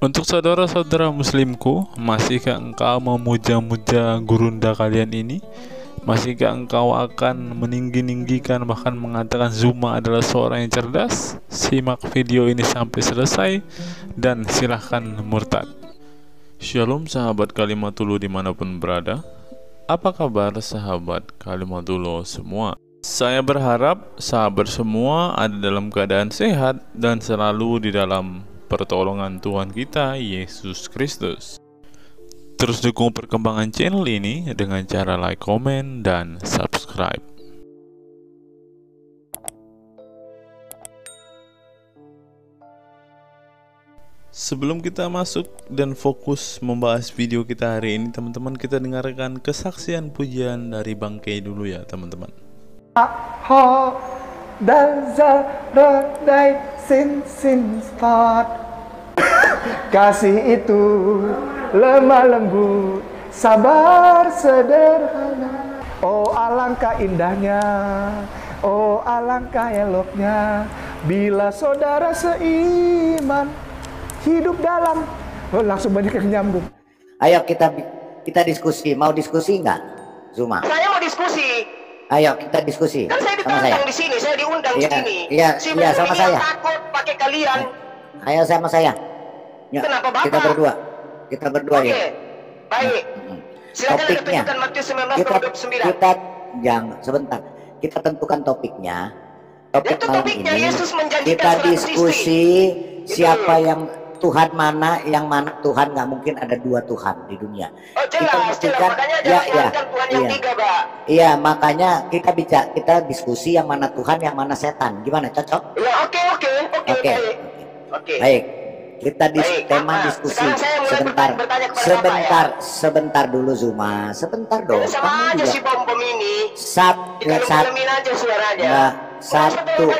Untuk saudara-saudara muslimku, masihkah engkau memuja-muja gurunda kalian ini? Masihkah engkau akan meninggi-ninggikan bahkan mengatakan Zuma adalah seorang yang cerdas? Simak video ini sampai selesai dan silahkan murtad. Shalom sahabat Kalimatullah dimanapun berada. Apa kabar sahabat Kalimatullah semua? Saya berharap sahabat semua ada dalam keadaan sehat dan selalu di dalam pertolongan Tuhan kita Yesus Kristus. Terus dukung perkembangan channel ini dengan cara like, komen, dan subscribe. Sebelum kita masuk dan fokus membahas video kita hari ini, teman-teman, kita dengarkan kesaksian pujian dari Bang Kay dulu ya, teman-teman. Kasih itu lemah lembut, sabar sederhana. Oh alangkah indahnya, oh alangkah eloknya, bila saudara seiman hidup dalam. Oh, langsung banyak yang nyambung. Ayo kita diskusi. Mau diskusi nggak, Zuma? Saya mau diskusi. Ayo kita diskusi. Kan saya ditantang di sini, saya diundang di sini. Iya, sama saya. Takut pakai kalian. Ayo sama saya. Ya, kenapa Bapak? Kita berdua Oke, ya. baik. Silakan Topiknya. tentukan Matius 19:29. Kita jangan sebentar. Kita tentukan topiknya. Topik malam topiknya ini Yesus menjanjikan kita 100 diskusi istri. siapa yang Tuhan mana, yang mana Tuhan. Nggak mungkin ada dua Tuhan di dunia. Oh jelas, makanya jangan Tuhan yang tiga, Pak. Iya, makanya kita diskusi yang mana Tuhan, yang mana setan. Gimana, cocok? Ya, oke. Baik. Kita diskusi sebentar dulu Zuma, sebentar dong. Sama aja si bom ini. Aja suaranya. Satu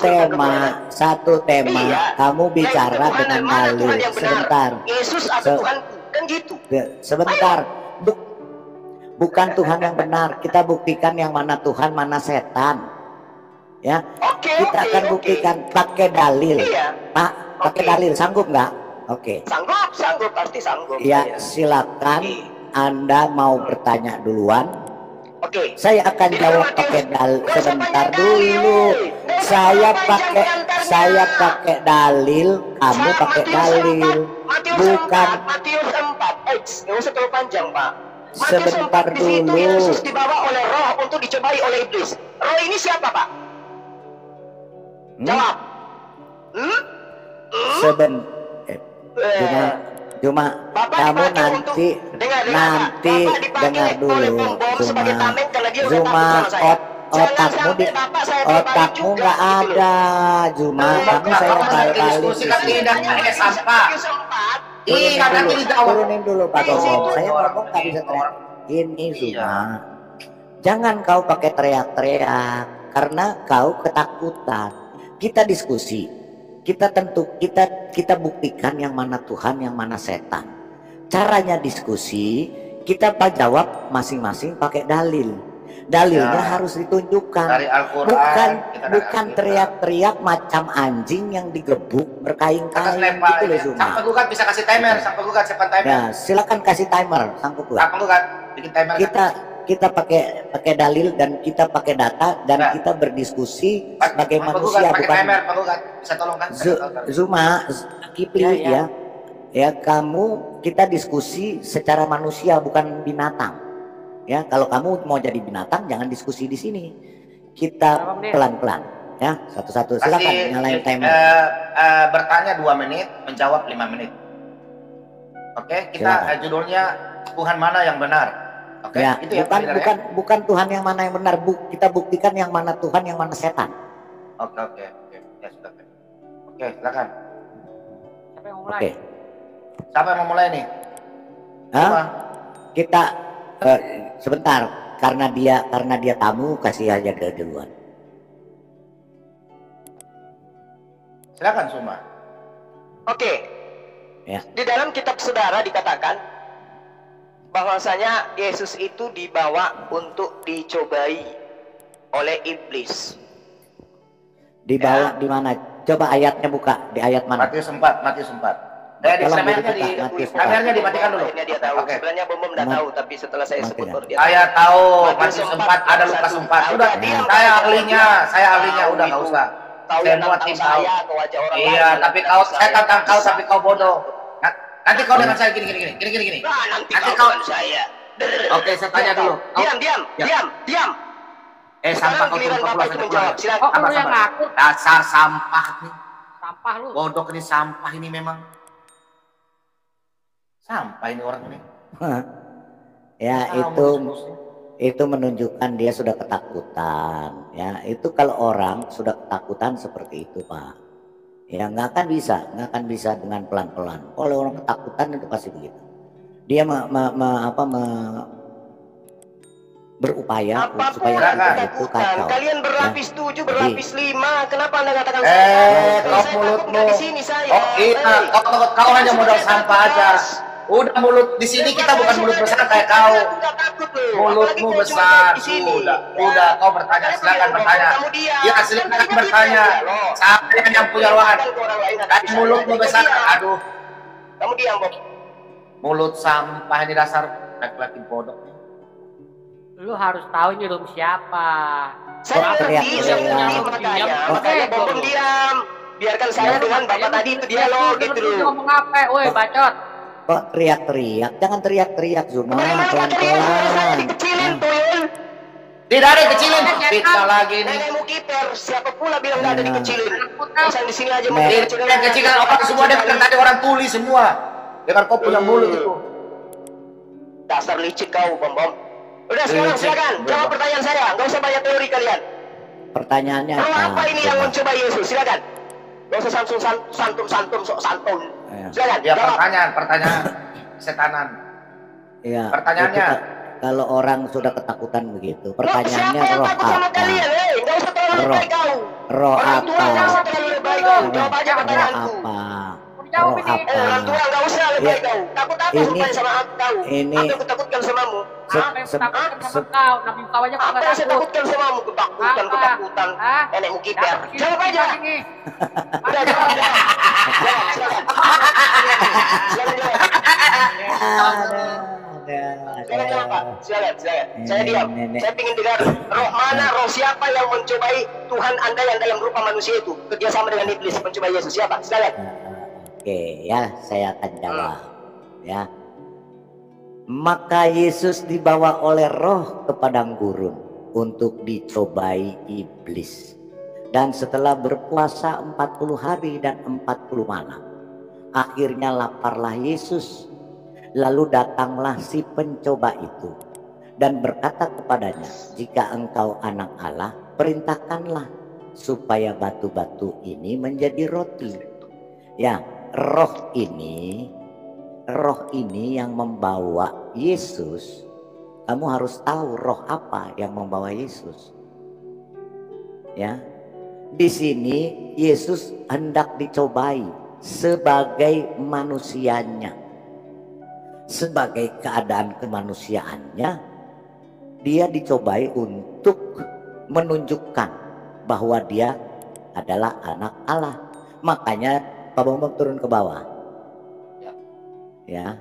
tema. Iya. Kamu bicara dengan dalil. Sebentar. Yesus atau Tuhan kan gitu. Sebentar. Bukan Tuhan yang benar. Kita buktikan yang mana Tuhan, mana setan. Ya. Kita akan buktikan pakai dalil. Iya. Pak, pakai dalil sanggup nggak? Oke. Sanggup, pasti sanggup. Ya, silakan. Anda mau bertanya duluan. Oke. Saya akan jawab pakai dalil. Sebentar dulu. Saya pakai dalil, kamu pakai dalil. Bukan Matius 4. Nggak usah terlalu panjang, Pak. Sebentar dulu. Yesus dibawa oleh roh untuk dicobai oleh iblis. Roh ini siapa, Pak? Jawab. Cuma kamu nanti dengar dulu. Cuma otakmu nggak ada. Cuma kamu saya turunin dulu Pak Tomom. Saya ngomong nggak bisa teriak. Ini Zuma, jangan kau pakai teriak-teriak karena kau ketakutan. Kita diskusi. Kita buktikan yang mana Tuhan, yang mana setan. Caranya diskusi, kita jawab masing-masing pakai dalil. Dalilnya harus ditunjukkan. Dari Al-Quran, bukan teriak-teriak macam anjing yang digebuk berkain-kain gitu loh Zuma. Sang penggugat bisa kasih timer, sang penggugat siapkan timer. Ya, silakan kasih timer sang penggugat. Bikin timer. Kita pakai dalil dan kita pakai data dan kita berdiskusi sebagai manusia, bukan timer. Penggugat bisa tolong kan? Zuma, Kipli ya kamu, kita diskusi secara manusia bukan binatang. Ya, kalau kamu mau jadi binatang jangan diskusi di sini. Kita pelan-pelan ya, satu-satu. Silakan nyalain timer. Bertanya 2 menit, menjawab 5 menit. Oke, kita judulnya Tuhan mana yang benar. Oke, ya, itu ya, bukan Tuhan yang mana yang benar, kita buktikan yang mana Tuhan, yang mana setan. Oke. Ya sudah. Oke, silakan. Siapa yang mau mulai? Oke. Siapa yang mau mulai nih? Kita sebentar, karena dia tamu, kasih aja ke duluan. Silakan Zuma. Oke. Ya. Di dalam kitab Saudara dikatakan bahwasanya Yesus itu dibawa untuk dicobai oleh iblis. Dibawa di mana? Coba ayatnya buka, di ayat mana? Matius 4, Matius 4. Kameranya dimatikan dulu. Dia tahu. Oke. Sebenarnya Bom nggak tahu, tapi setelah saya sebut baru dia. Saya tahu Matius 4 ada Lukas 4. Sudah, saya ahlinya udah nggak usah. Saya muat tahu. Iya, tapi saya tantang kau tapi kau bodoh. Nanti kau dengan saya gini. Nanti kau saya. Oke, saya tanya dulu. Diam. Sampah kau giliran Bapak itu menjawab. Silakan. Kok lu yang ngaku? Dasar sampah nih. Sampah lu. Bodoh ini sampah ini memang. Sampah ini orang ini. Ya, itu menunjukkan dia sudah ketakutan. Ya, itu kalau orang sudah ketakutan seperti itu, Pak. Ya, nggak akan bisa dengan pelan-pelan. Kalau orang ketakutan itu pasti begitu. Dia berupaya supaya itu kacau. Kalian berlapis ya. 7, berlapis 5. Kenapa Anda katakan kau mulutmu. Oh iya, kau hanya modal sampah aja. Udah mulut di sini kita bukan mulut besar kayak kau. Mulutmu besar. Udah kau bertanya, silakan bertanya. Ya silakan bertanya. Saya yang punya ruangan. Kan mulutmu besar. Aduh. Kamu diam, Bob. Mulut sampah ini dasar laki-laki bodoh. Lu harus tahu ini room siapa. Saya ngerti, makanya Bom diam. Biarkan saya dengan Bapak tadi itu dialog gitu loh. Ngomong apa? Woi, bacot. Kok teriak-teriak? Jangan teriak-teriak, Zuma. Pelan-pelan. Kecilin, Tuyul. Tidak ada kecilin. Fitnah lagi nih. Nenekmu kiper. Siapa pula bilang nggak ada dikecilin? Bosan di sini aja mau kecilin orang semua dia tadi orang tuli semua. Dengan kau punya mulut itu. Dasar licik kau, Bom. Udah sekarang silakan jawab pertanyaan saya. Nggak usah banyak teori kalian. Pertanyaannya apa ini yang mencoba Yesus? Silakan. Nggak usah santun sok santun. Silakan. Ya pertanyaan setanan. Ya. Pertanyaannya. Kalau orang sudah ketakutan begitu, pertanyaannya roh apa? Nggak usah terlalu lebay kau. Roh apa? Nggak usah terlalu lebay kau. Jawab aja pertanyaanku. Roh apa? Orang tua nggak usah lebay kau. Takut apa supaya sama aku kau? Ini. Apa yang kutakutkan samamu? Apa yang takutkan sama kau? Nabi kau aja kau apa yang saya takutkan samamu? Ketakutan. Nenekmu kiper. Jawab aja. Udah jawab. Silakan. Silakan. Saya diam. Saya ingin dengar roh mana, roh siapa yang mencobai Tuhan Anda yang dalam rupa manusia itu kerjasama dengan iblis mencobai Yesus. Siapa? Silakan. Oke, ya saya akan jawab. Ya. Maka Yesus dibawa oleh roh ke padang gurun untuk dicobai iblis. Dan setelah berpuasa 40 hari dan 40 malam, akhirnya laparlah Yesus. Lalu datanglah si pencoba itu dan berkata kepadanya, jika engkau anak Allah, perintahkanlah supaya batu-batu ini menjadi roti. Ya, roh ini yang membawa Yesus. Kamu harus tahu roh apa yang membawa Yesus. Ya, di sini Yesus hendak dicobai sebagai manusianya. Sebagai keadaan kemanusiaannya, dia dicobai untuk menunjukkan bahwa dia adalah anak Allah. Makanya Pak Bambang turun ke bawah. Ya.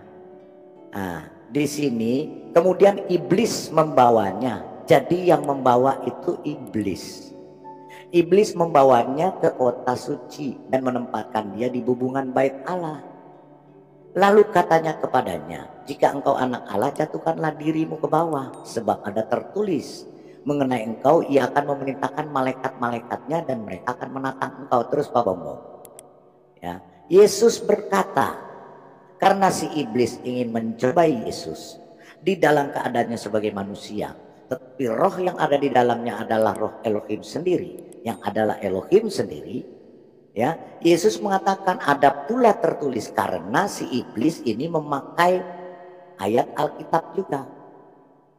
Nah, di sini kemudian iblis membawanya. Jadi yang membawa itu iblis. Iblis membawanya ke kota suci dan menempatkan dia di bubungan bait Allah. Lalu katanya kepadanya, jika engkau anak Allah, jatuhkanlah dirimu ke bawah, sebab ada tertulis mengenai engkau, ia akan memerintahkan malaikat-malaikatnya dan mereka akan menatang engkau. Terus Pak Bambang. Ya, Yesus berkata, karena si iblis ingin mencobai Yesus di dalam keadaannya sebagai manusia, tetapi roh yang ada di dalamnya adalah roh Elohim sendiri, yang adalah Elohim sendiri. Ya, Yesus mengatakan ada pula tertulis, karena si iblis ini memakai ayat Alkitab juga.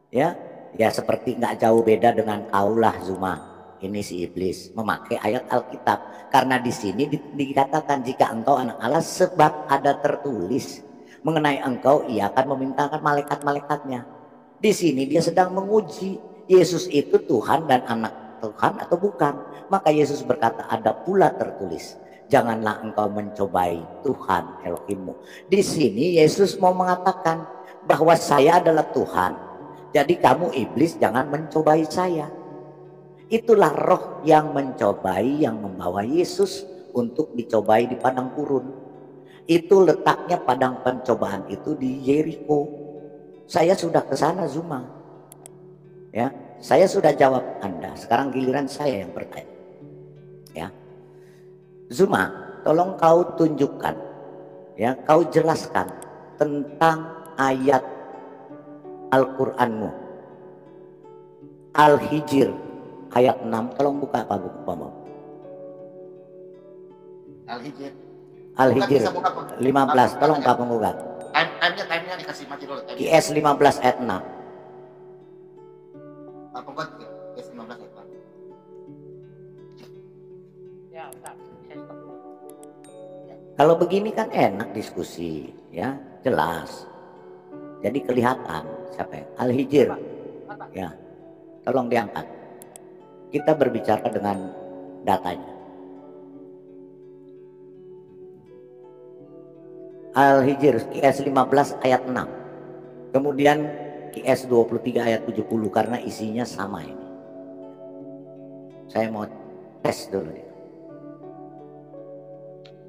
Ya seperti nggak jauh beda dengan kaulah Zuma. Ini si iblis memakai ayat Alkitab. Karena di sini dikatakan jika engkau anak Allah, sebab ada tertulis mengenai engkau, ia akan memintakan malaikat-malaikatnya. Di sini dia sedang menguji Yesus itu Tuhan dan anak Tuhan atau bukan? Maka Yesus berkata, ada pula tertulis, janganlah engkau mencobai Tuhan Elohimmu. Di sini Yesus mau mengatakan bahwa saya adalah Tuhan. Jadi kamu iblis jangan mencobai saya. Itulah roh yang mencobai, yang membawa Yesus untuk dicobai di padang gurun. Itu letaknya padang pencobaan itu di Yeriko. Saya sudah ke sana Zuma. Ya, saya sudah jawab Anda. Sekarang giliran saya yang bertanya. Ya. Zuma, tolong kau tunjukkan, ya, kau jelaskan tentang ayat Al-Qur'anmu. Al-Hijr ayat 6, tolong buka Pak Bambang. Al-Hijr. Al-Hijr 15, tolong Pak Penggugat. Time-nya dikasih mati dulu. QS 15 ayat 6. Pak Penggugat, QS 15 ayat 6. Ya, bentar. Saya stop dulu. Kalau begini kan enak diskusi, ya, jelas. Jadi kelihatan siapa ya? Al-Hijr. Ya, tolong diangkat. Kita berbicara dengan datanya. Al-Hijr QS 15 ayat 6. Kemudian QS 23 ayat 70 karena isinya sama ini. Saya mau tes dulu.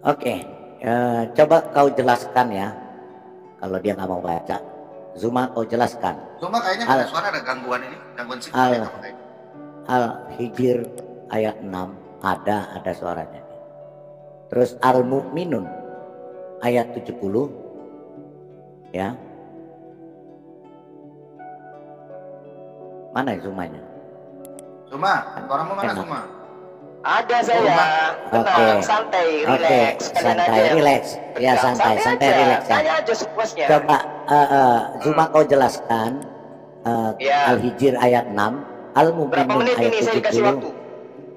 Oke, coba kau jelaskan ya. Kalau dia nggak mau baca, Zuma kau jelaskan. Zuma kayaknya ada suara, ada gangguan ini, gangguan sinyal. Al-Hijr ayat 6 ada suaranya. Terus Al-Mu'minun ayat 70 ya. Mana Zumanya? Zuma, suaramu mana Zuma? Ada saya. Tenang, santai, relax. Santai, relax. Ya, santai, relax. Tanya aja sepuasnya. Coba Zuma kau jelaskan Al-Hijr ayat 6, Al-Mu'minun ayat 70.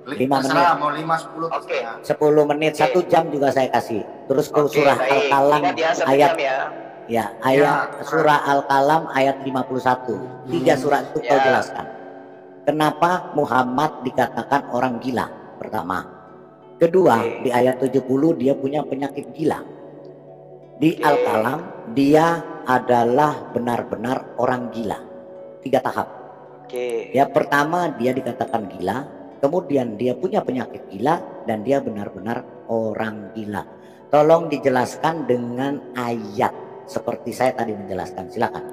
5 menit. Mau 5-10. Oke. 10 menit, 1 jam juga saya kasih. Terus ke surah Al-Qalam ayat surah Al-Qalam ayat 51. 3 surah itu kau jelaskan. Kenapa Muhammad dikatakan orang gila? Pertama. Kedua, di ayat 70 dia punya penyakit gila. Di Al-Qalam dia adalah benar-benar orang gila. 3 tahap. Ya, pertama dia dikatakan gila, kemudian dia punya penyakit gila, dan dia benar-benar orang gila. Tolong dijelaskan dengan ayat seperti saya tadi menjelaskan. Silakan.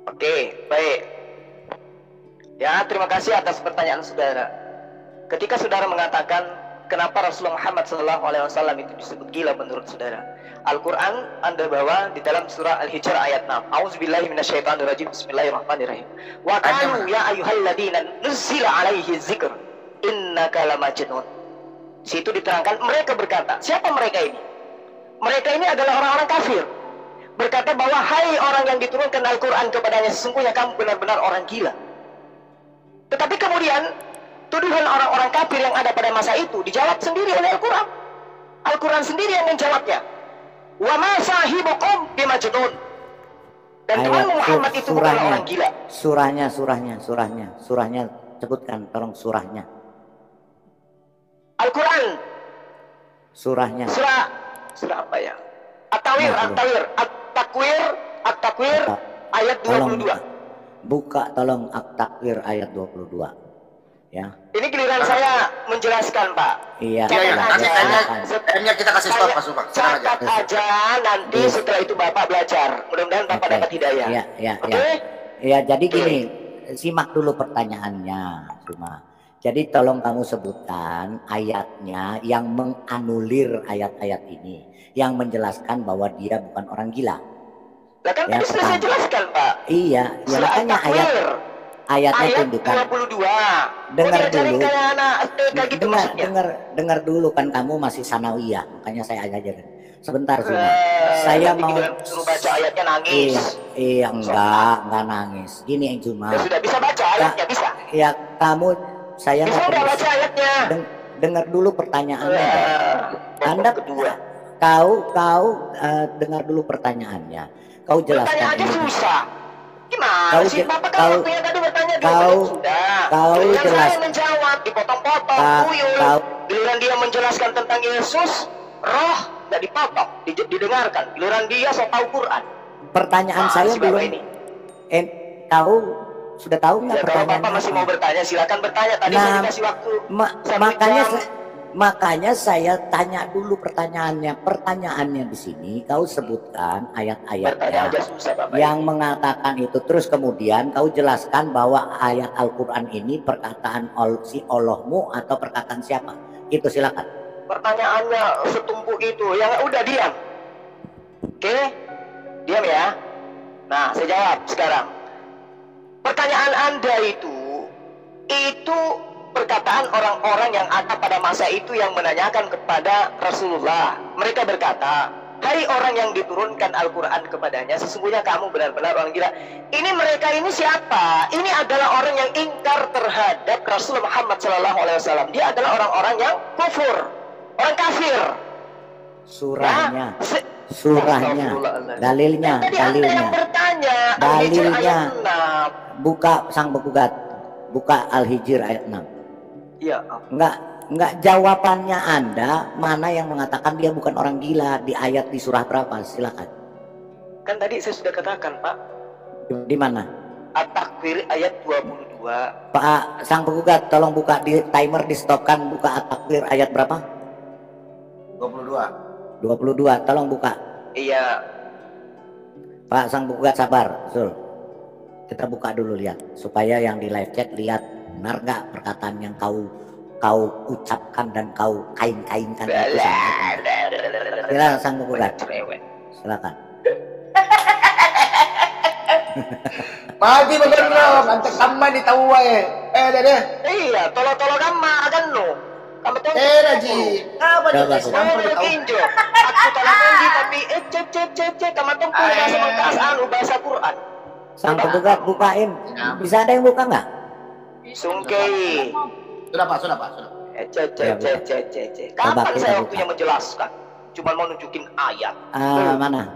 Oke, baik. Ya, terima kasih atas pertanyaan saudara. Ketika saudara mengatakan kenapa Rasulullah Muhammad SAW itu disebut gila menurut saudara, Al-Quran Anda bawa di dalam surah Al-Hijr ayat 6. A'udzubillahi minasyaitonirrajim. Bismillahirrahmanirrahim. Wa qalu ya ayyuhalladzina nuzzila alaihi dzikr innaka lamajnun. Situ diterangkan mereka berkata, siapa mereka ini? Mereka ini adalah orang-orang kafir. Berkata bahwa hai orang yang diturunkan Al-Quran kepadanya, sesungguhnya kamu benar-benar orang gila. Tetapi kemudian tuduhan orang-orang kafir yang ada pada masa itu dijawab sendiri oleh Al-Quran. Al-Quran sendiri yang menjawabnya. Wa ma sahibukum bimajnun. Dan Tuhan Muhammad itu bukan orang gila. Surahnya sebutkan, tolong surahnya. Al-Quran. Surahnya. Surah apa ya? At-Takwir ayat 22. Buka tolong At-Takwir ayat 22. Ya. Ini giliran saya menjelaskan, Pak. Iya. Kayaknya kita kasih stop Pak Subang. Catat aja, nanti setelah itu Bapak belajar. Mudah-mudahan Bapak dapat hidayah. Iya. Ya, jadi gini, simak dulu pertanyaannya, cuma. Jadi tolong kamu sebutkan ayatnya yang menganulir ayat-ayat ini, yang menjelaskan bahwa dia bukan orang gila. Lah kan tadi sudah saya jelaskan, Pak. Iya, ya makanya ayatnya tunjukkan. 22. Dengar dulu kan, kamu masih sanawiyah, makanya saya ajarin. Sebentar Zuma. Saya mau suruh baca ayatnya nangis. Iya, enggak nangis. Gini Zuma. Ya sudah bisa baca ayatnya, bisa. Ya kamu, saya bisa enggak baca ayatnya. Dengar dulu pertanyaannya. Anda kau dengar dulu pertanyaannya. Kau jelaskan ini. Susah. Gimana sih? Bapak kan waktunya tadi bertanya 2 menit sudah. Kau jelas. Saya menjawab, dipotong-potong, tuyul. Giliran dia menjelaskan tentang Yesus, roh nggak dipotong, didengarkan. Giliran dia so tahu Quran. Pertanyaan saya belum ini. Tahu sudah tahu nggak pertanyaan? Bapak masih mau bertanya, silakan bertanya. Tadi saya dikasih waktu. Makanya saya tanya dulu pertanyaannya. Pertanyaannya di sini kau sebutkan ayat-ayatnya yang mengatakan itu, terus kemudian kau jelaskan bahwa ayat Al-Quran ini perkataan si Allahmu atau perkataan siapa? Itu silakan. Pertanyaannya setumpuk itu, ya udah diam. Oke, diam ya. Nah, saya jawab sekarang. Pertanyaan Anda itu perkataan orang-orang yang ada pada masa itu yang menanyakan kepada Rasulullah. Mereka berkata, hai orang yang diturunkan Al-Quran kepadanya, sesungguhnya kamu benar-benar orang gila. Ini mereka ini siapa? Ini adalah orang yang ingkar terhadap Rasul Muhammad SAW. Dia adalah orang-orang yang kufur, orang kafir. Surahnya, dalilnya. Buka sang penggugat, buka Al-Hijr ayat 6. Iya. Enggak jawabannya Anda mana yang mengatakan dia bukan orang gila di ayat di surah berapa? Silakan. Kan tadi saya sudah katakan, Pak. Di mana? At-Takwir ayat 22. Pak sang penggugat, tolong buka di timer, di stopkan, buka At-Takwir ayat berapa? 22, tolong buka. Iya. Pak sang penggugat sabar, Zul. Kita buka dulu, lihat supaya yang di live chat lihat benar nggak perkataan yang kau ucapkan dan kau kain-kainkan itu. Silakan sang penggugat. Silakan. Mati begenong, antek kamma di tahu wae. Deh. Iya, tolo-tolo kamma kan no. Kamu tahu? Ji. Apa jadi sampai kinjo. Aku tolong lagi tapi cek kamu tahu bahasa mengkasan bahasa Quran. Sang penggugat bukain. Bisa ada yang buka nggak? Sungkei. Sudah Pak. Kapan saya waktunya menjelaskan? Cuma mau nunjukin ayat. Mana?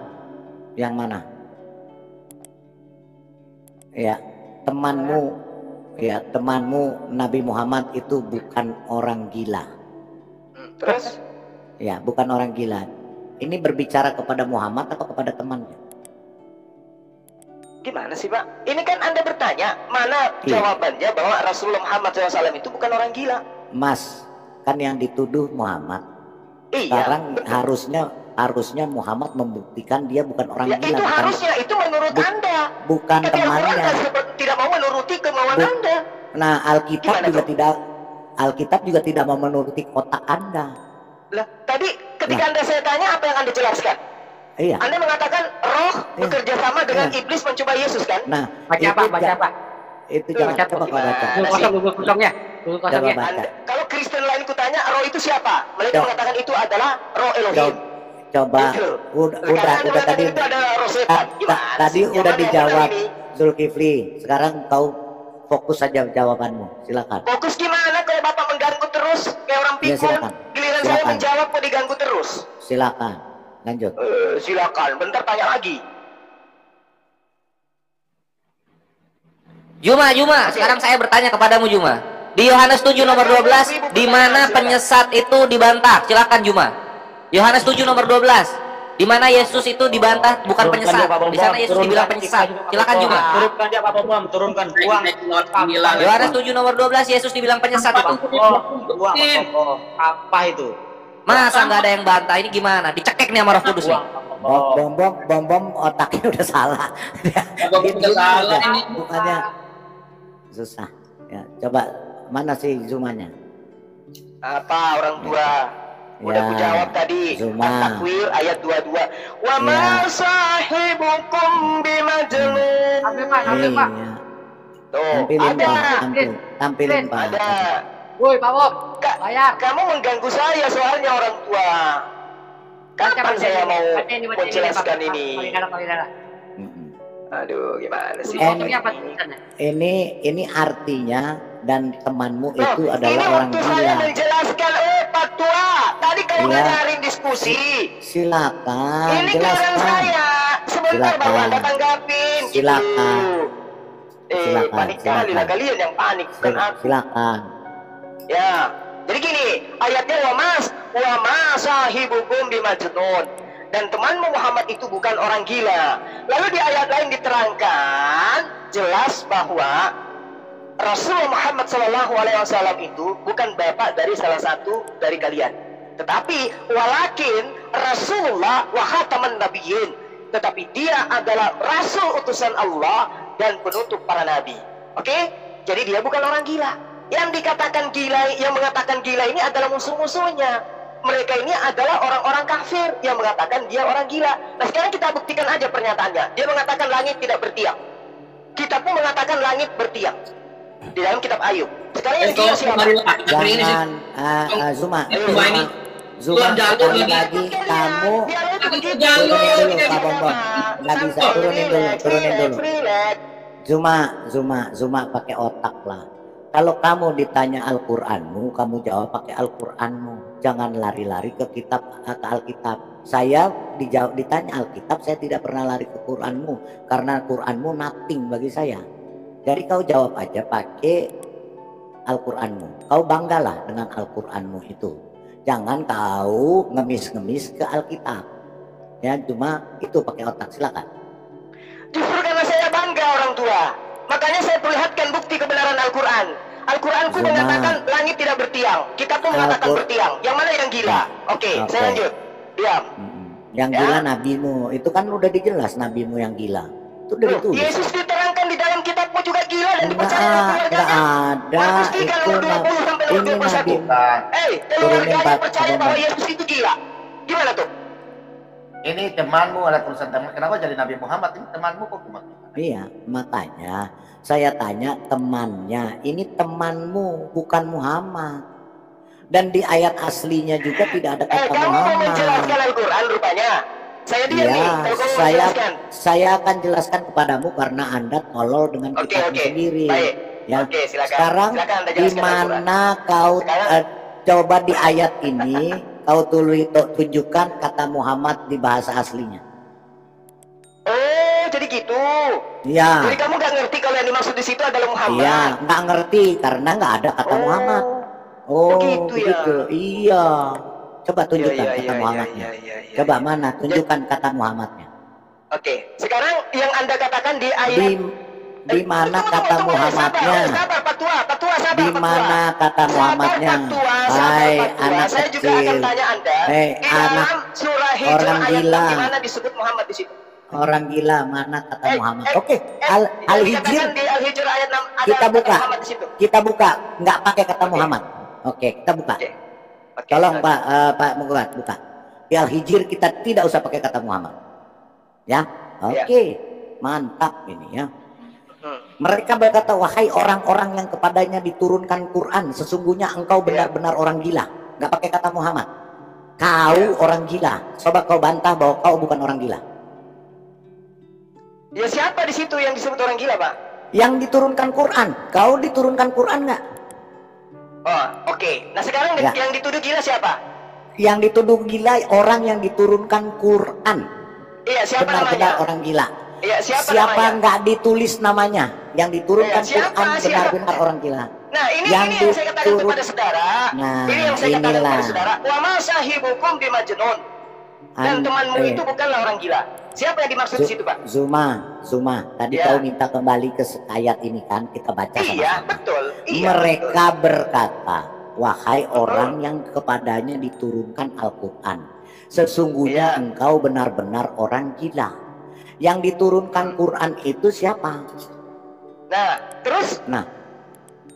Yang mana? Ya, temanmu Nabi Muhammad itu bukan orang gila. Terus? Ya, bukan orang gila. Ini berbicara kepada Muhammad atau kepada temannya? Gimana sih Pak? Ini kan Anda bertanya, mana jawabannya bahwa Rasulullah Muhammad SAW itu bukan orang gila? Mas, kan yang dituduh Muhammad. Iya. Sekarang harusnya Muhammad membuktikan dia bukan orang gila. Itu harusnya, itu menurut Anda. Bukan temannya. Tidak mau menuruti kemauan Anda. Nah, Alkitab juga tidak mau menuruti otak Anda. Lah, tadi ketika Anda saya tanya, apa yang Anda jelaskan? Iya. Anda mengatakan roh bekerja sama dengan iblis mencoba Yesus kan? Nah, baca apa? Itu jangan coba kau baca. Kosongnya. Kalau Kristen lain kutanya roh itu siapa? Mereka mengatakan itu adalah roh Elohim. Coba, udah tadi. Itu adalah roh setan. Tadi udah dijawab Zulkifli. Sekarang kau fokus saja jawabanmu. Silakan. Fokus gimana kalau Bapak mengganggu terus kayak orang pikun? Giliran saya menjawab kok diganggu terus. Silakan. Lanjut. Silakan, bentar tanya lagi. Juma, sekarang saya bertanya kepadamu Juma. Di Yohanes 7 nomor 12, di mana penyesat itu dibantah? Silakan Juma. Yohanes 7 nomor 12, di mana Yesus itu dibantah bukan penyesat. Di sana Yesus dibilang penyesat. Silakan Juma. Turunkan dia Pak Bom, turunkan uang. Yohanes 7 nomor 12, Yesus dibilang penyesat itu. Apa itu? Masa nggak ada yang bantah? Ini gimana? Dicekek nih sama Roh Kudus nih. Bom otaknya udah salah. Udah salah ini. Bukannya susah. Ya, coba mana sih zoomanya? Apa orang tua? Udah aku jawab tadi. At-Takwir ayat 22. Wa ma sahibukum bimajnun. Ambil Pak. Tuh, tampilin Pak. Ada. Woi Pak Bob, bayar. Kamu mengganggu saya soalnya orang tua. Kapan saya mau menjelaskan ini? Aduh, gimana sih? Ini artinya dan temanmu itu adalah orang gila. Ini saya menjelaskan, Pak Tua. Tadi kamu ngajarin diskusi. Silakan. Ini giliran saya. Sebentar Bapak Anda tanggapin. Silakan. Panik kali lah kalian yang panik, bukan aku. Silakan. Ya, jadi gini, ayatnya wa ma sahibukum bimajnun, dan temanmu Muhammad itu bukan orang gila. Lalu di ayat lain diterangkan jelas bahwa Rasulullah Muhammad SAW itu bukan bapak dari salah satu dari kalian, tetapi walakin Rasulullah wa khataman nabiyyin, tetapi dia adalah rasul utusan Allah dan penutup para nabi. Oke? Jadi dia bukan orang gila. Yang dikatakan gila, yang mengatakan gila ini adalah musuh-musuhnya. Mereka ini adalah orang-orang kafir yang mengatakan dia orang gila. Nah, sekarang kita buktikan aja pernyataannya. Dia mengatakan langit tidak bertiang. Kita pun mengatakan langit bertiang di dalam kitab Ayub. Sekarang yang gila siapa? Jangan Zuma sekali lagi kamu turunin dulu Pak Bonbon. Nggak bisa, turunin dulu. Zuma pakai otak lah. Kalau kamu ditanya Al-Qur'anmu, kamu jawab pakai Al-Qur'anmu. Jangan lari-lari ke Alkitab. Saya ditanya Alkitab, saya tidak pernah lari ke Qur'anmu karena Qur'anmu nothing bagi saya. Jadi kau jawab aja pakai Al-Qur'anmu. Kau banggalah dengan Al-Qur'anmu itu. Jangan kau ngemis-ngemis ke Alkitab. Ya, cuma itu pakai otak. Silakan. Justru karena saya bangga orang tua, makanya saya perlihatkan bukti kebenaran Al-Quran. Al-Quranku mengatakan langit tidak bertiang, kita pun mengatakan bertiang. Yang mana yang gila? Oke, saya lanjut. Diam. Yang gila nabimu, itu kan udah dijelas nabimu yang gila. Itu udah ditulis. Yesus diterangkan di dalam kitabmu juga gila dan dipercaya nggak ada itu ini nabi. Keluarganya percaya bahwa Yesus itu gila. Gimana tuh? Ini temanmu, ada tulisan teman. Kenapa jadi Nabi Muhammad? Ini temanmu kok gimana? Iya, makanya saya tanya temannya. Ini temanmu, bukan Muhammad. Dan di ayat aslinya juga tidak ada kata kamu Muhammad. Kamu menjelaskan Al-Quran rupanya. Saya diam nih. Saya akan jelaskan kepadamu karena Anda tolol dengan kitabmu sendiri. Baik. Ya. Silakan. Sekarang di mana kau coba di ayat ini kau tunjukkan kata Muhammad di bahasa aslinya. Oh, jadi gitu. Iya. Jadi kamu nggak ngerti kalau yang dimaksud di situ adalah Muhammad. Iya, nggak ngerti karena nggak ada kata Muhammad. Oh, begitu. Iya. Coba tunjukkan kata Muhammadnya. Coba mana? Tunjukkan kata Muhammadnya. Oke. Sekarang yang Anda katakan di ayat di mana kata Muhammadnya? Di mana kata Muhammadnya? Hai anak kecil. Hei anak orang gila. Di mana disebut Muhammad di situ? Orang gila, mana kata Muhammad? Oke, Al-Hijr. Kita buka, nggak pakai kata Muhammad. Oke, kita buka. Tolong Pak Mugawat buka. Di Al-Hijr kita tidak usah pakai kata Muhammad. Ya, oke, mantap ini ya. Mereka berkata, wahai orang-orang yang kepadanya diturunkan Quran, sesungguhnya engkau benar-benar orang gila. Nggak pakai kata Muhammad. Kau orang gila. Coba kau bantah bahwa kau bukan orang gila. Ya siapa di situ yang disebut orang gila, Pak? Yang diturunkan Quran. Kau diturunkan Quran nggak? Oh, oke. Nah sekarang yang dituduh gila siapa? Yang dituduh gila orang yang diturunkan Quran. Iya, siapa benar-benar namanya? Orang gila. Iya, siapa nggak ditulis namanya? Yang diturunkan Quran benar-benar orang gila. Nah, ini yang saya katakan kepada saudara. Nah, ini yang saya katakan kepada saudara. Wa ma sahibukum bimajnun. Dan temanmu itu bukanlah orang gila. Siapa yang dimaksud di situ, Pak? Zuma. Tadi kau minta kembali ke ayat ini kan, kita baca sama-sama. Iya, betul. Mereka berkata, wahai orang yang kepadanya diturunkan Al-Quran, sesungguhnya engkau benar-benar orang gila. Yang diturunkan Quran itu siapa? Nah, terus? Nah,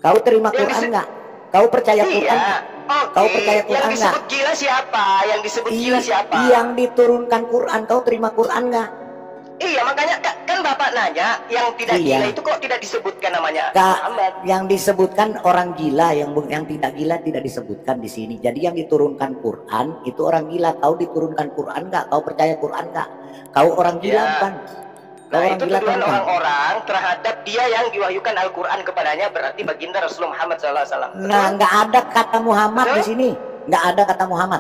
kau terima Quran nggak? Kau percaya Quran nggak? Kau percaya Quran nggak? Yang disebut gila siapa? Yang disebut gila siapa? Yang diturunkan Quran, kau terima Quran nggak? Iya, makanya kan Bapak nanya, yang tidak gila itu kok tidak disebutkan namanya? Yang disebutkan orang gila, yang tidak gila tidak disebutkan di sini. Jadi yang diturunkan Quran itu orang gila. Kau diturunkan Quran nggak? Kau percaya Quran nggak? Kau orang gila kan? Nah, itu tuduhan orang-orang terhadap dia yang diwahyukan Al-Quran kepadanya, berarti baginda Rasulullah Muhammad SAW. Nah, nggak ada kata Muhammad di sini. Nggak ada kata Muhammad.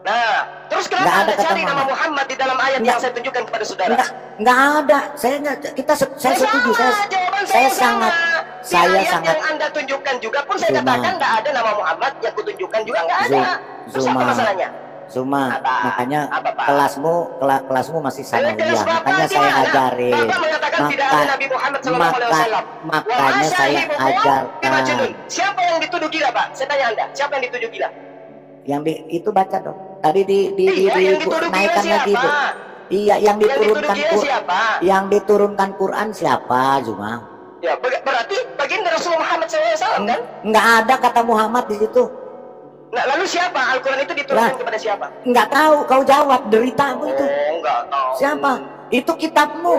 Nah, terus kenapa Anda cari nama Muhammad di dalam ayat yang saya tunjukkan kepada saudara? Nggak ada. Saya setuju. saya sangat yang Anda tunjukkan juga pun saya katakan nggak ada nama Muhammad, yang kutunjukkan juga nggak ada. Terus apa masalahnya? Zuma, makanya kelasmu masih sanawiyah, makanya saya ajarin. Makanya saya ajarkan. Siapa yang dituduh gila, Pak? Saya tanya Anda, siapa yang dituduh gila? Itu baca dong. Tadi naikkan lagi itu. Iya, yang diturunkan yang diturunkan Quran siapa, Zuma? Ya, berarti baginda Rasulullah Muhammad SAW kan? Nggak ada kata Muhammad di situ. Nah, lalu siapa? Al-Quran itu diturunkan kepada siapa? Nggak tahu, kau jawab deritamu itu. Nggak tahu. Siapa? Itu kitabmu.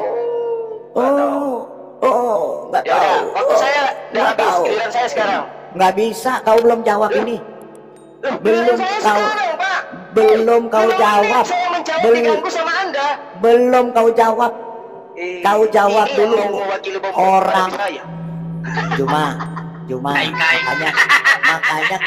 Nggak ya, tahu. Waktu saya udah habis, giliran saya sekarang. Nggak bisa, kau belum jawab ini. Belum kau jawab. Saya menjawab diganggu sama Anda. Belum kau jawab. Kau jawab dulu. Orang. Cuma makanya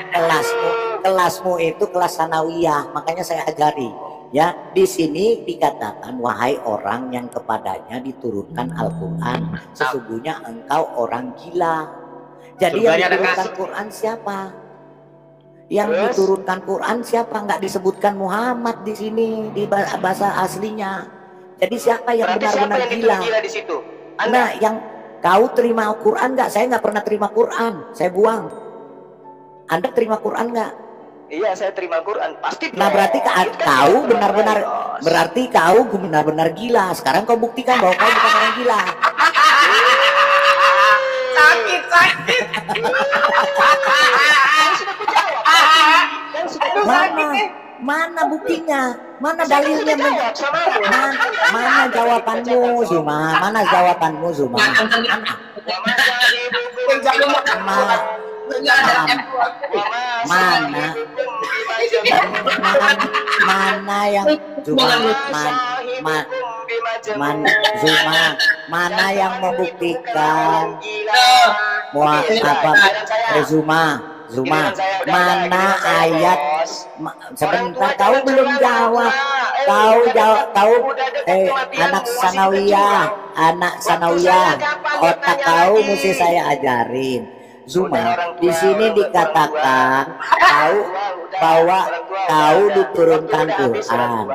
kelasmu itu kelas sanawiyah, makanya saya ajari ya. Di sini dikatakan wahai orang yang kepadanya diturunkan Al-Qur'an, sesungguhnya engkau orang gila. Jadi yang diturunkan Quran siapa? Yang diturunkan Quran siapa? Nggak disebutkan Muhammad di sini di bahasa aslinya. Jadi siapa yang benar-benar gila? Di situ? Nah, yang kau terima Quran nggak? Saya nggak pernah terima Quran, saya buang. Anda terima Quran nggak? Iya, saya terima Quran, pasti. Nah, berarti kau benar-benar gila. Sekarang kau buktikan bahwa kau bukan orang gila. Sakit. Mana buktinya? Mana dalilnya? Mana jawabanmu, Zuma? Mana jawabanmu, Zuma? Mana yang Zuma? Mana yang membuktikan? Zuma, mana ayat? Sebentar, kau belum jawab. Anak sanawiyah, otak kau mesti saya ajarin. Zuma, di sini dikatakan bahwa kau diturunkan Quran.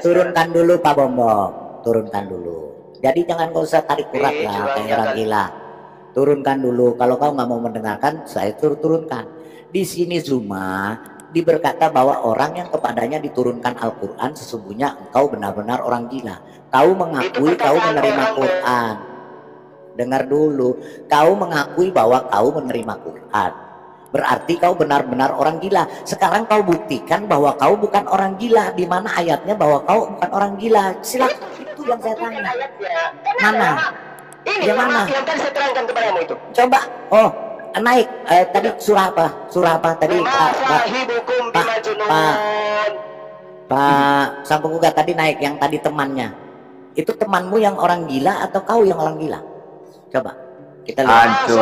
Turunkan dulu Pak Bombong, turunkan dulu. Jadi jangan kau usah tarik urat lah kayak orang gila. Turunkan dulu. Kalau kau nggak mau mendengarkan, saya turunkan. Di sini Zuma berkata bahwa orang yang kepadanya diturunkan Al-Quran sesungguhnya engkau benar-benar orang gila. Kau mengakui kau menerima Quran. Dengar dulu, kau mengakui bahwa kau menerima Quran. Berarti kau benar-benar orang gila. Sekarang kau buktikan bahwa kau bukan orang gila. Di mana ayatnya bahwa kau bukan orang gila? Silakan, itu yang saya tanya. Mana? Ini yang tadi saya terangkan kepadamu itu. Coba, naik. Tadi surah apa? Tadi Pak Sampukuga tadi naik. Yang tadi temannya. Itu temanmu yang orang gila atau kau yang orang gila? Coba kita lihat. Hancur.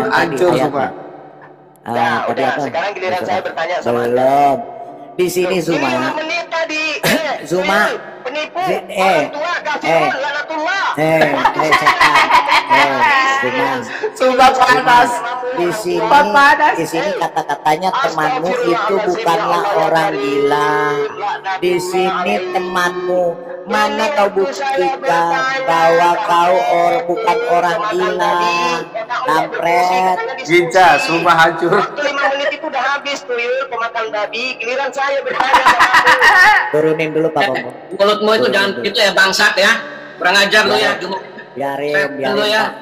Hancur semua. Sekarang giliran saya bertanya sama belum. Di sini Zuma. Ini 5 menit tadi. Zuma. Penipu. Orang tua kafirun laknatullah. Zuma panas. Di sini kata-katanya temanmu itu bukanlah orang gila. Di sini temanmu, mana kau buktikan bahwa kau bukan orang gila? Kampret. Ginca, Zuma hancur. Waktu 5 menit itu udah habis tuyul pemakan babi. Giliran saya bertanya sama Turunin dulu Pak Bobo. Mulutmu itu jangan itu ya bangsat ya. Kurang ajar lu ya. Biarin Lu ya.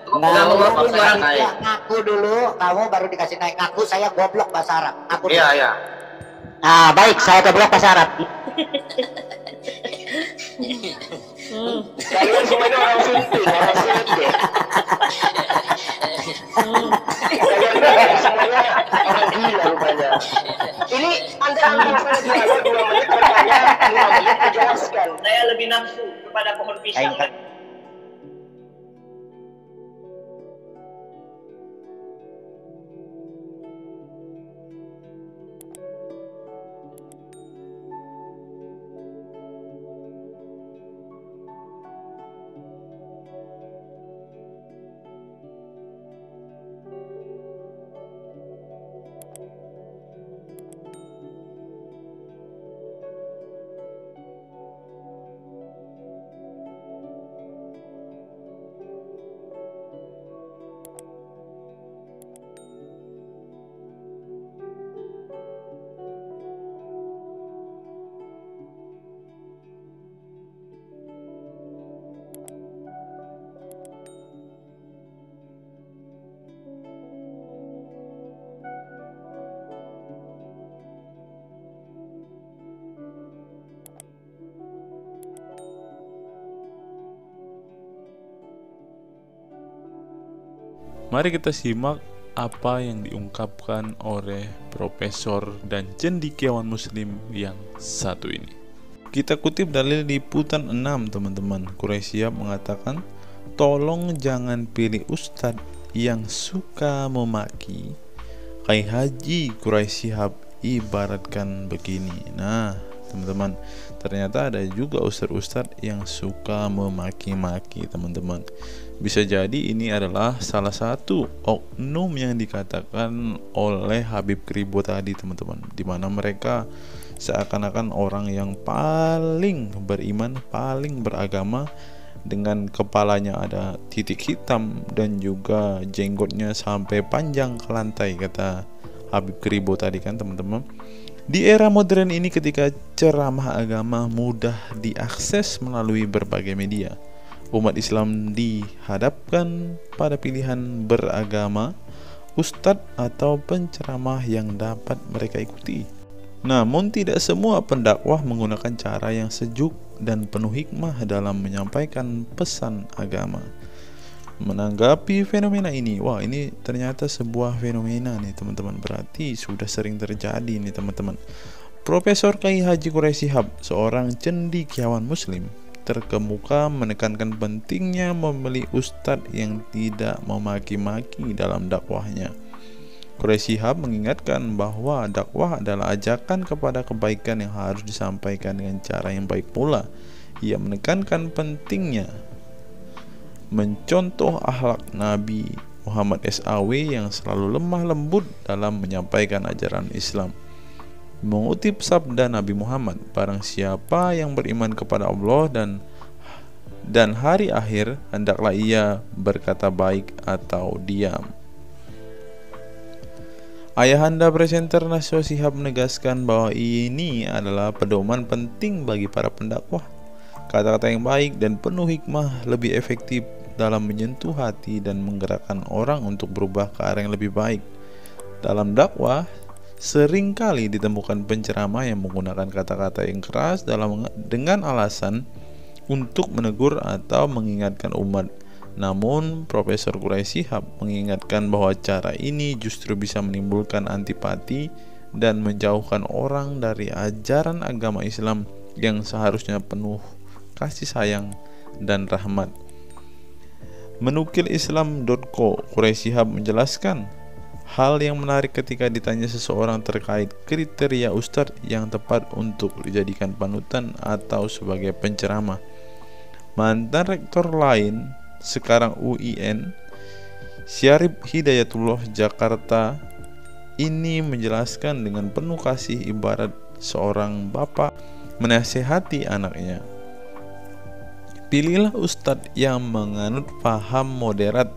Ngaku dulu, kamu baru dikasih naik. Ngaku saya goblok bahasa Arab. Ngaku dulu. Iya. Baik, saya goblok bahasa Arab. kalian semuanya orang suntik, orang suntik. Kalian semuanya orang gila rupanya. Ini antara masalah dialog 2 menit bertanya, 5 menit menjelaskan. Saya lebih nafsu kepada pohon pisang. Mari kita simak apa yang diungkapkan oleh profesor dan cendekiawan muslim yang satu ini. Kita kutip dalil liputan 6, teman-teman. Quraisy Shihab mengatakan, tolong jangan pilih ustadz yang suka memaki. Kiai Haji Quraisy Shihab ibaratkan begini. Nah, teman-teman, ternyata ada juga ustadz-ustadz yang suka memaki-maki, teman-teman. Bisa jadi ini adalah salah satu oknum yang dikatakan oleh Habib Kribo tadi, teman-teman, di mana mereka seakan-akan orang yang paling beriman, paling beragama, dengan kepalanya ada titik hitam dan juga jenggotnya sampai panjang ke lantai, kata Habib Kribo tadi kan, teman-teman. Di era modern ini, ketika ceramah agama mudah diakses melalui berbagai media, umat Islam dihadapkan pada pilihan beragama, ustadz atau penceramah yang dapat mereka ikuti. Namun tidak semua pendakwah menggunakan cara yang sejuk dan penuh hikmah dalam menyampaikan pesan agama. Menanggapi fenomena ini, wah ini ternyata sebuah fenomena nih, teman-teman, berarti sudah sering terjadi nih, teman-teman. Profesor Kiai Haji Quraisy Shihab, seorang cendekiawan muslim, terkemuka menekankan pentingnya memilih ustadz yang tidak memaki-maki dalam dakwahnya. Quraisy Shihab mengingatkan bahwa dakwah adalah ajakan kepada kebaikan yang harus disampaikan dengan cara yang baik pula. Ia menekankan pentingnya mencontoh akhlak Nabi Muhammad SAW yang selalu lemah lembut dalam menyampaikan ajaran Islam. Mengutip sabda Nabi Muhammad, barang siapa yang beriman kepada Allah dan hari akhir, hendaklah ia berkata baik atau diam. Ayahanda presenter Naswa Shihab menegaskan bahwa ini adalah pedoman penting bagi para pendakwah. Kata-kata yang baik dan penuh hikmah lebih efektif dalam menyentuh hati dan menggerakkan orang untuk berubah ke arah yang lebih baik. Dalam dakwah, seringkali ditemukan penceramah yang menggunakan kata-kata yang keras dengan alasan untuk menegur atau mengingatkan umat. Namun, Profesor Quraisy Shihab mengingatkan bahwa cara ini justru bisa menimbulkan antipati dan menjauhkan orang dari ajaran agama Islam yang seharusnya penuh kasih sayang dan rahmat. Menukil Islam.co, Quraisy Shihab menjelaskan hal yang menarik ketika ditanya seseorang terkait kriteria ustadz yang tepat untuk dijadikan panutan atau sebagai penceramah. Mantan rektor lain, sekarang UIN, Syarif Hidayatullah Jakarta, ini menjelaskan dengan penuh kasih ibarat seorang bapak menasihati anaknya. Pilihlah ustadz yang menganut paham moderat.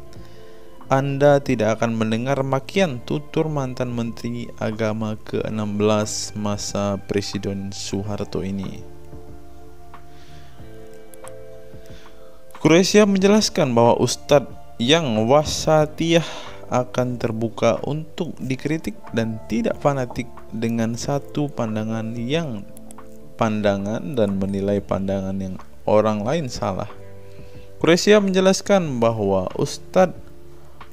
Anda tidak akan mendengar makian, tutur mantan Menteri Agama ke-16 masa Presiden Soeharto ini. Quraisy Shihab menjelaskan bahwa ustadz yang wasatiyah akan terbuka untuk dikritik dan tidak fanatik dengan satu pandangan dan menilai pandangan yang orang lain salah. Quraisy Shihab menjelaskan bahwa ustadz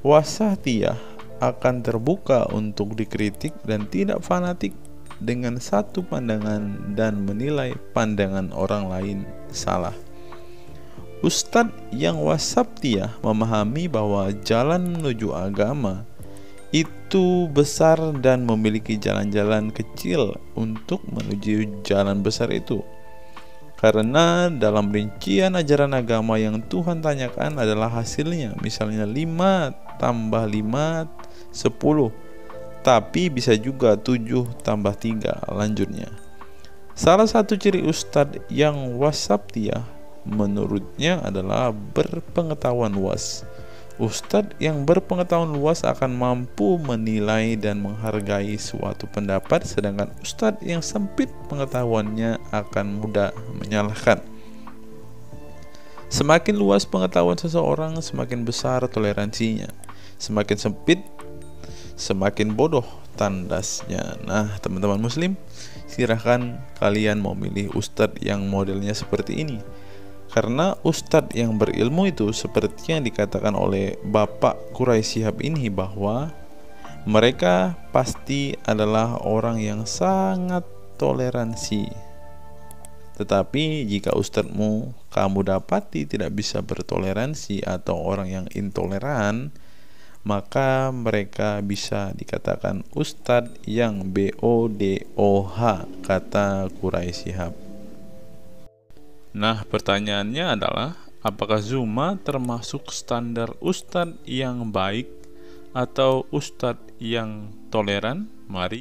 wasatiyah akan terbuka untuk dikritik dan tidak fanatik dengan satu pandangan dan menilai pandangan orang lain salah. Ustadz yang wasatiyah memahami bahwa jalan menuju agama itu besar dan memiliki jalan-jalan kecil untuk menuju jalan besar itu. Karena dalam rincian ajaran agama yang Tuhan tanyakan adalah hasilnya, misalnya 5 tambah 5 10, tapi bisa juga 7 tambah 3 lanjutnya. Salah satu ciri ustadz yang wasatiyah menurutnya adalah berpengetahuan luas. Ustadz yang berpengetahuan luas akan mampu menilai dan menghargai suatu pendapat, sedangkan ustadz yang sempit pengetahuannya akan mudah menyalahkan. Semakin luas pengetahuan seseorang, semakin besar toleransinya. Semakin sempit, semakin bodoh tandasnya. Nah, teman-teman muslim, silahkan kalian mau milih ustadz yang modelnya seperti ini. Karena ustadz yang berilmu itu seperti yang dikatakan oleh Bapak Quraisy Shihab ini, bahwa mereka pasti adalah orang yang sangat toleransi. Tetapi jika ustadzmu kamu dapati tidak bisa bertoleransi atau orang yang intoleran, maka mereka bisa dikatakan ustadz yang BODOH, kata Quraisy Shihab. Nah, pertanyaannya adalah, apakah Zuma termasuk standar ustadz yang baik atau ustadz yang toleran? Mari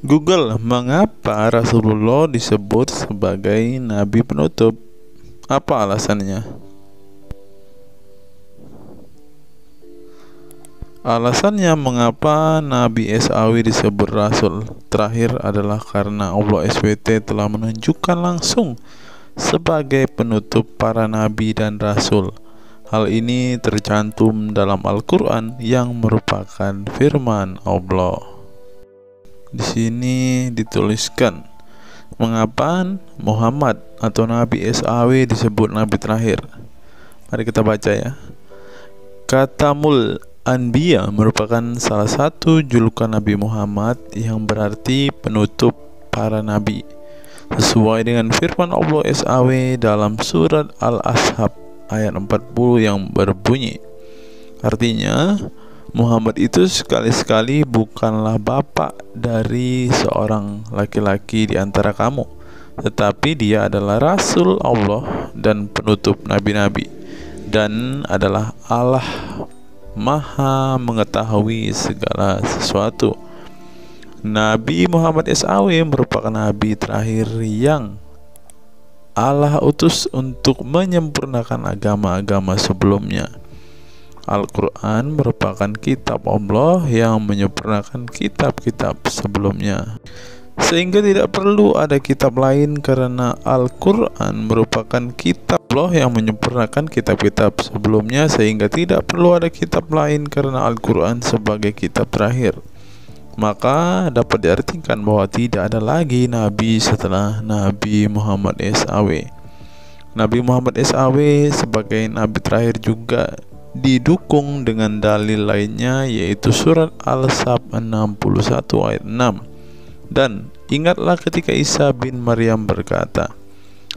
Google, mengapa Rasulullah disebut sebagai nabi penutup? Apa alasannya? Alasannya mengapa Nabi SAW disebut Rasul terakhir adalah karena Allah SWT telah menunjukkan langsung sebagai penutup para nabi dan rasul. Hal ini tercantum dalam Al-Quran yang merupakan firman Allah. Di sini dituliskan, mengapa Muhammad atau Nabi SAW disebut Nabi terakhir? Mari kita baca ya. Katamul Anbiya merupakan salah satu julukan Nabi Muhammad yang berarti penutup para nabi, sesuai dengan firman Allah SAW dalam surat Al-Ashab ayat 40 yang berbunyi, artinya Muhammad itu sekali-sekali bukanlah bapak dari seorang laki-laki di antara kamu, tetapi dia adalah Rasul Allah dan penutup nabi-nabi, dan adalah Allah Maha mengetahui segala sesuatu. Nabi Muhammad SAW merupakan nabi terakhir yang Allah utus untuk menyempurnakan agama-agama sebelumnya. Al-Quran merupakan kitab Allah yang menyempurnakan kitab-kitab sebelumnya, sehingga tidak perlu ada kitab lain karena Al-Quran merupakan kitab Allah yang menyempurnakan kitab-kitab sebelumnya, sehingga tidak perlu ada kitab lain karena Al-Quran sebagai kitab terakhir. Maka dapat diartikan bahwa tidak ada lagi nabi setelah Nabi Muhammad SAW. Nabi Muhammad SAW sebagai nabi terakhir juga didukung dengan dalil lainnya, yaitu surat Al-Sab 61 ayat 6. Dan ingatlah ketika Isa bin Maryam berkata,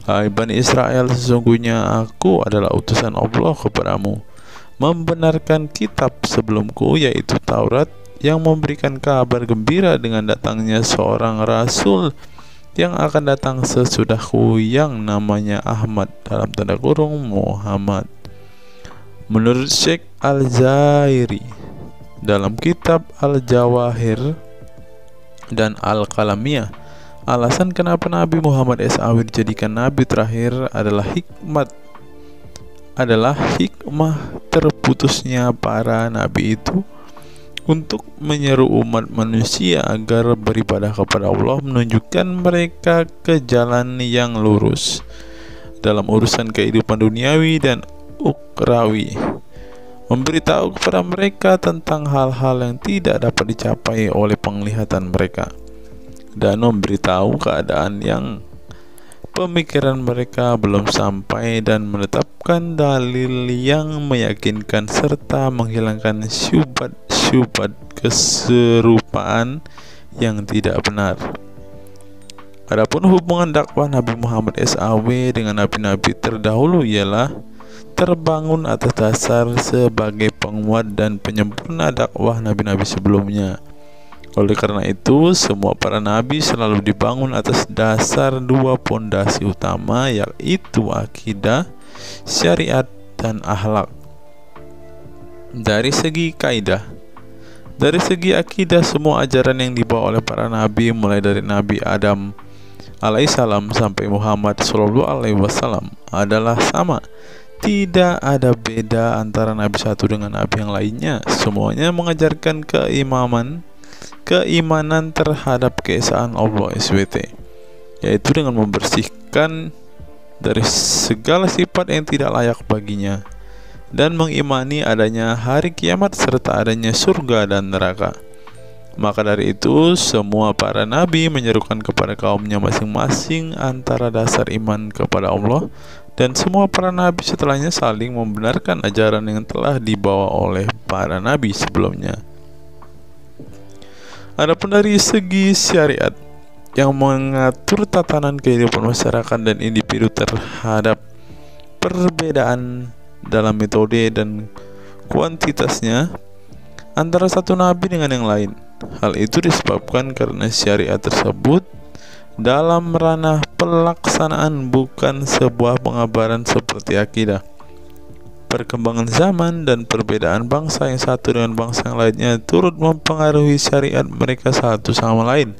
hai Bani Israel, sesungguhnya aku adalah utusan Allah kepadamu, membenarkan kitab sebelumku, yaitu Taurat, yang memberikan kabar gembira dengan datangnya seorang Rasul yang akan datang sesudahku, yang namanya Ahmad, dalam tanda kurung Muhammad. Menurut Syekh Al-Zairi dalam kitab Al-Jawahir dan Al-Qalamiyah, alasan kenapa Nabi Muhammad SAW dijadikan nabi terakhir adalah hikmah terputusnya para nabi itu untuk menyeru umat manusia agar beribadah kepada Allah, menunjukkan mereka ke jalan yang lurus dalam urusan kehidupan duniawi dan ukrawi, memberitahu kepada mereka tentang hal-hal yang tidak dapat dicapai oleh penglihatan mereka, dan memberitahu keadaan yang pemikiran mereka belum sampai, dan menetapkan dalil yang meyakinkan serta menghilangkan syubhat keserupaan yang tidak benar. Adapun hubungan dakwah Nabi Muhammad SAW dengan nabi-nabi terdahulu ialah terbangun atas dasar sebagai penguat dan penyempurna dakwah nabi-nabi sebelumnya. Oleh karena itu, semua para nabi selalu dibangun atas dasar dua pondasi utama, yaitu akidah, syariat, dan akhlak. Dari segi kaidah, dari segi akidah, semua ajaran yang dibawa oleh para nabi, mulai dari Nabi Adam alaihissalam sampai Muhammad SAW, adalah sama. Tidak ada beda antara nabi satu dengan nabi yang lainnya. Semuanya mengajarkan keimaman, keimanan terhadap keesaan Allah SWT, yaitu dengan membersihkan dari segala sifat yang tidak layak baginya dan mengimani adanya hari kiamat serta adanya surga dan neraka. Maka dari itu, semua para nabi menyerukan kepada kaumnya masing-masing antara dasar iman kepada Allah, dan semua para nabi setelahnya saling membenarkan ajaran yang telah dibawa oleh para nabi sebelumnya. Adapun dari segi syariat yang mengatur tatanan kehidupan masyarakat dan individu terhadap perbedaan dalam metode dan kuantitasnya antara satu nabi dengan yang lain. Hal itu disebabkan karena syariat tersebut dalam ranah pelaksanaan, bukan sebuah pengabaran seperti akidah. Perkembangan zaman dan perbedaan bangsa yang satu dengan bangsa yang lainnya turut mempengaruhi syariat mereka satu sama lain.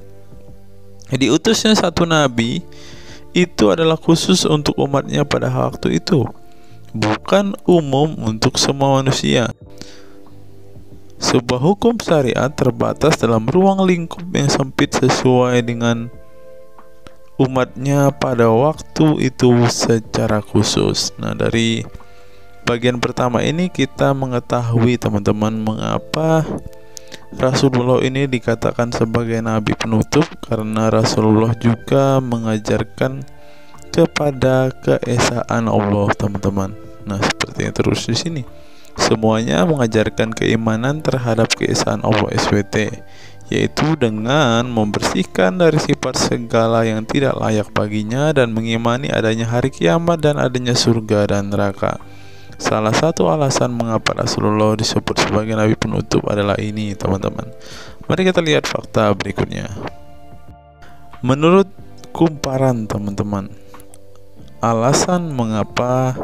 Diutusnya satu nabi itu adalah khusus untuk umatnya pada waktu itu, bukan umum untuk semua manusia. Sebuah hukum syariat terbatas dalam ruang lingkup yang sempit sesuai dengan umatnya pada waktu itu secara khusus. Nah, dari bagian pertama ini kita mengetahui teman-teman mengapa Rasulullah ini dikatakan sebagai nabi penutup, karena Rasulullah juga mengajarkan kepada keesaan Allah, teman-teman. Nah, seperti yang terus di sini. Semuanya mengajarkan keimanan terhadap keesaan Allah SWT, yaitu dengan membersihkan dari sifat segala yang tidak layak baginya dan mengimani adanya hari kiamat dan adanya surga dan neraka. Salah satu alasan mengapa Rasulullah disebut sebagai nabi penutup adalah ini, teman-teman. Mari kita lihat fakta berikutnya. Menurut kumparan, teman-teman, alasan mengapa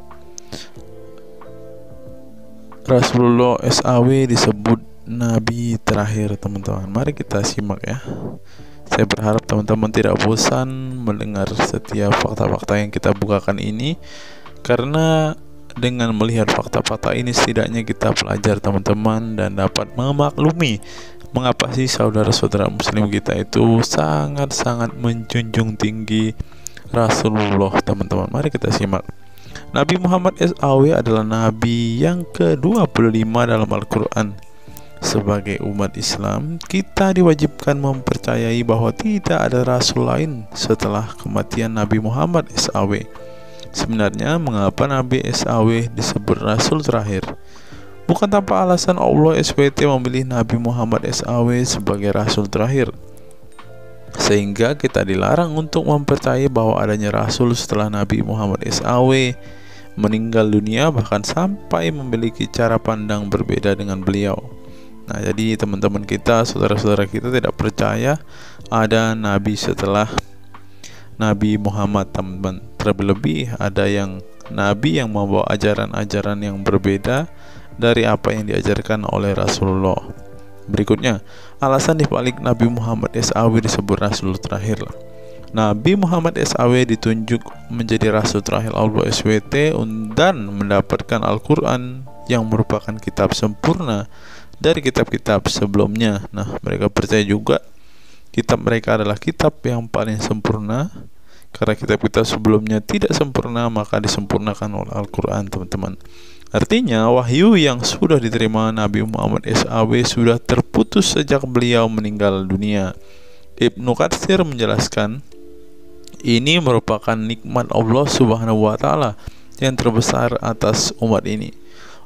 Rasulullah SAW disebut nabi terakhir, teman-teman. Mari kita simak ya. Saya berharap teman-teman tidak bosan mendengar setiap fakta-fakta yang kita bukakan ini, karena dengan melihat fakta-fakta ini setidaknya kita belajar, teman-teman, dan dapat memaklumi mengapa sih saudara-saudara muslim kita itu sangat-sangat menjunjung tinggi Rasulullah, teman-teman. Mari kita simak. Nabi Muhammad SAW adalah nabi yang ke-25 dalam Al-Quran. Sebagai umat Islam, kita diwajibkan mempercayai bahwa tidak ada rasul lain setelah kematian Nabi Muhammad SAW. Sebenarnya mengapa Nabi SAW disebut rasul terakhir? Bukan tanpa alasan Allah SWT memilih Nabi Muhammad SAW sebagai rasul terakhir, sehingga kita dilarang untuk mempercayai bahwa adanya rasul setelah Nabi Muhammad SAW meninggal dunia, bahkan sampai memiliki cara pandang berbeda dengan beliau. Nah, jadi teman-teman kita, saudara-saudara kita tidak percaya ada nabi setelah Nabi Muhammad, teman-teman. Terlebih ada yang nabi yang membawa ajaran-ajaran yang berbeda dari apa yang diajarkan oleh Rasulullah. Berikutnya, alasan dibalik Nabi Muhammad SAW disebut rasul terakhir. Nabi Muhammad SAW ditunjuk menjadi rasul terakhir Allah SWT dan mendapatkan Al-Quran yang merupakan kitab sempurna dari kitab-kitab sebelumnya. Nah, mereka percaya juga kitab mereka adalah kitab yang paling sempurna, karena kitab-kitab sebelumnya tidak sempurna maka disempurnakan oleh Al-Quran, teman-teman. Artinya wahyu yang sudah diterima Nabi Muhammad SAW sudah terputus sejak beliau meninggal dunia. Ibnu Katsir menjelaskan, ini merupakan nikmat Allah Subhanahu wa Ta'ala yang terbesar atas umat ini.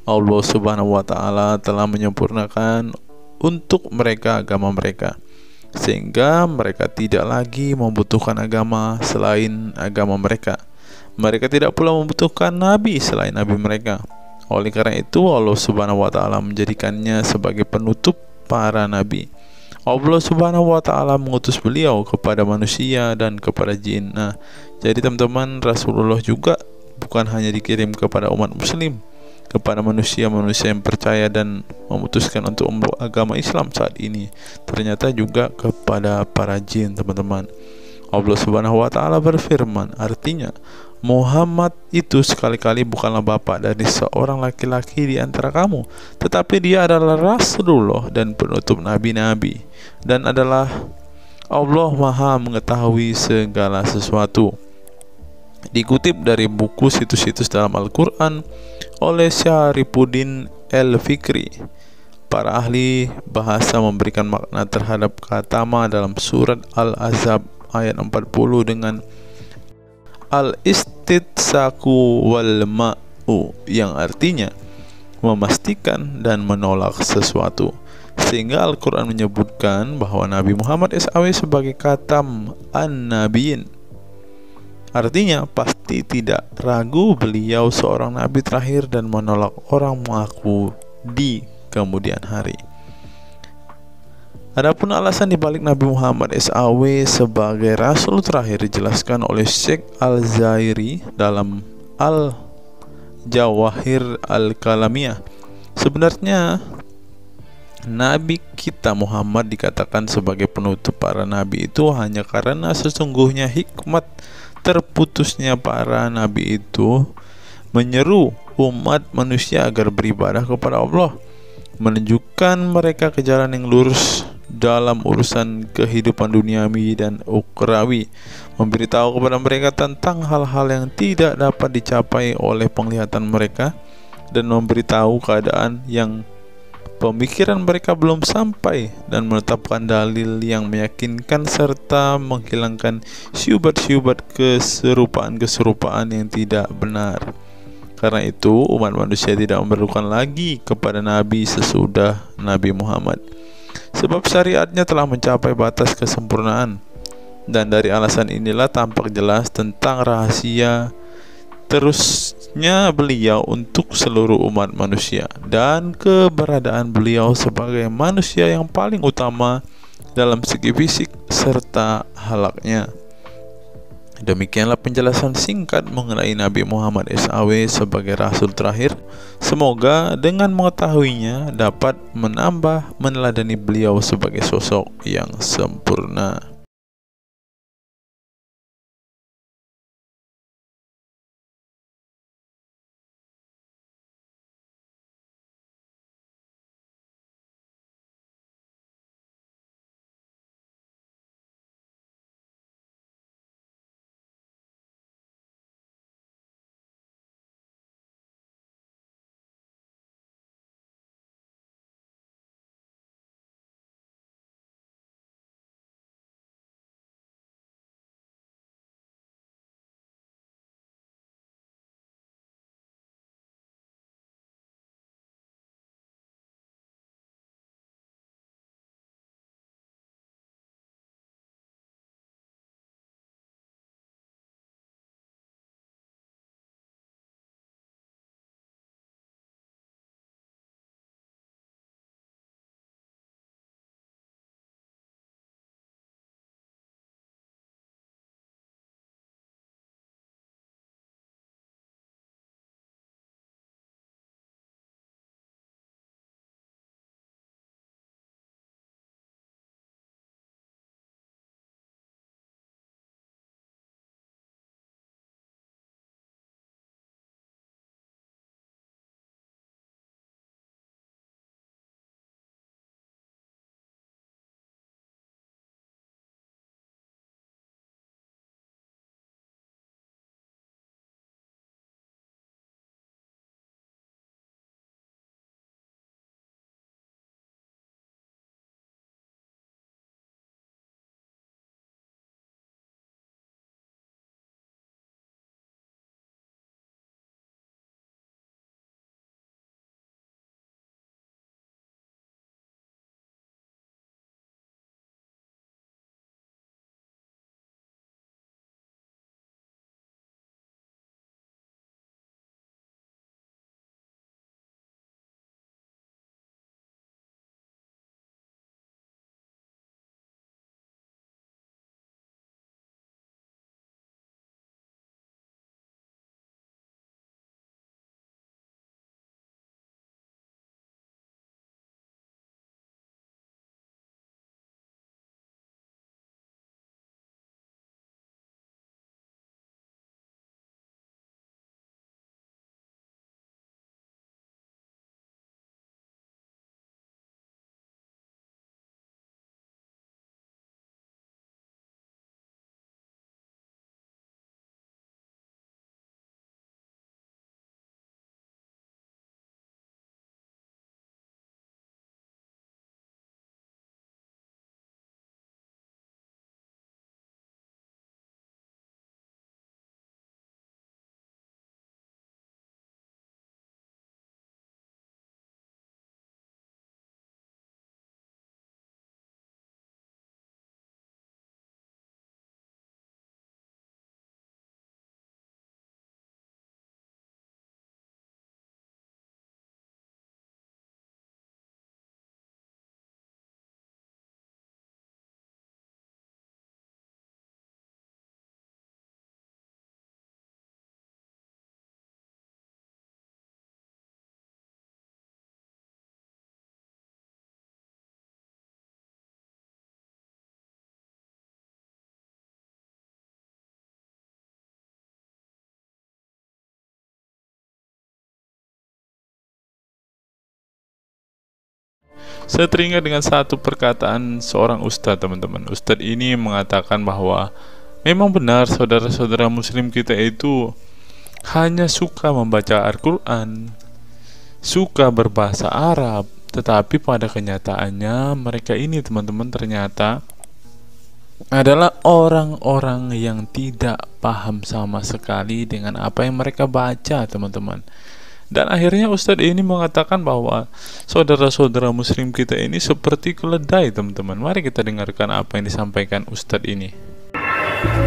Allah Subhanahu wa Ta'ala telah menyempurnakan untuk mereka agama mereka, sehingga mereka tidak lagi membutuhkan agama selain agama mereka. Mereka tidak pula membutuhkan nabi selain nabi mereka. Oleh karena itu, Allah Subhanahu wa Ta'ala menjadikannya sebagai penutup para nabi. Allah Subhanahu wa Ta'ala mengutus beliau kepada manusia dan kepada jin. Nah, jadi teman-teman, Rasulullah juga bukan hanya dikirim kepada umat muslim, kepada manusia-manusia yang percaya dan memutuskan untuk memeluk agama Islam saat ini, ternyata juga kepada para jin, teman-teman. Allah Subhanahu wa Ta'ala berfirman, artinya Muhammad itu sekali-kali bukanlah bapak dari seorang laki-laki di antara kamu, tetapi dia adalah Rasulullah dan penutup nabi-nabi, dan adalah Allah Maha mengetahui segala sesuatu. Dikutip dari buku situs-situs dalam Al-Quran oleh Syarifuddin El-Fikri, para ahli bahasa memberikan makna terhadap kata ma dalam surat Al-Ahzab ayat 40 dengan al-istitsaku wal ma'u, yang artinya memastikan dan menolak sesuatu, sehingga Al-Quran menyebutkan bahwa Nabi Muhammad SAW sebagai khatam an-nabiyin. Artinya pasti tidak ragu beliau seorang nabi terakhir dan menolak orang mengaku di kemudian hari. Adapun alasan dibalik Nabi Muhammad SAW sebagai Rasul terakhir dijelaskan oleh Syekh Al-Zairi dalam Al-Jawahir Al-Kalamiyah. Sebenarnya Nabi kita Muhammad dikatakan sebagai penutup para nabi itu hanya karena sesungguhnya hikmat terputusnya para nabi itu menyeru umat manusia agar beribadah kepada Allah, menunjukkan mereka ke jalan yang lurus dalam urusan kehidupan duniawi dan ukhrawi, memberitahu kepada mereka tentang hal-hal yang tidak dapat dicapai oleh penglihatan mereka, dan memberitahu keadaan yang pemikiran mereka belum sampai, dan menetapkan dalil yang meyakinkan serta menghilangkan syubhat-syubhat keserupaan-keserupaan yang tidak benar. Karena itu umat manusia tidak memerlukan lagi kepada nabi sesudah Nabi Muhammad, sebab syariatnya telah mencapai batas kesempurnaan. Dan dari alasan inilah tampak jelas tentang rahasia terusnya beliau untuk seluruh umat manusia, dan keberadaan beliau sebagai manusia yang paling utama dalam segi fisik serta halaknya. Demikianlah penjelasan singkat mengenai Nabi Muhammad SAW sebagai Rasul terakhir. Semoga dengan mengetahuinya dapat menambah meneladani beliau sebagai sosok yang sempurna. Saya teringat dengan satu perkataan seorang ustadz, teman-teman. Ustadz ini mengatakan bahwa memang benar saudara-saudara muslim kita itu hanya suka membaca Al-Quran, suka berbahasa Arab, tetapi pada kenyataannya mereka ini, teman-teman, ternyata adalah orang-orang yang tidak paham sama sekali dengan apa yang mereka baca, teman-teman. Dan akhirnya Ustadz ini mengatakan bahwa saudara-saudara muslim kita ini seperti keledai, teman-teman. Mari kita dengarkan apa yang disampaikan Ustadz ini.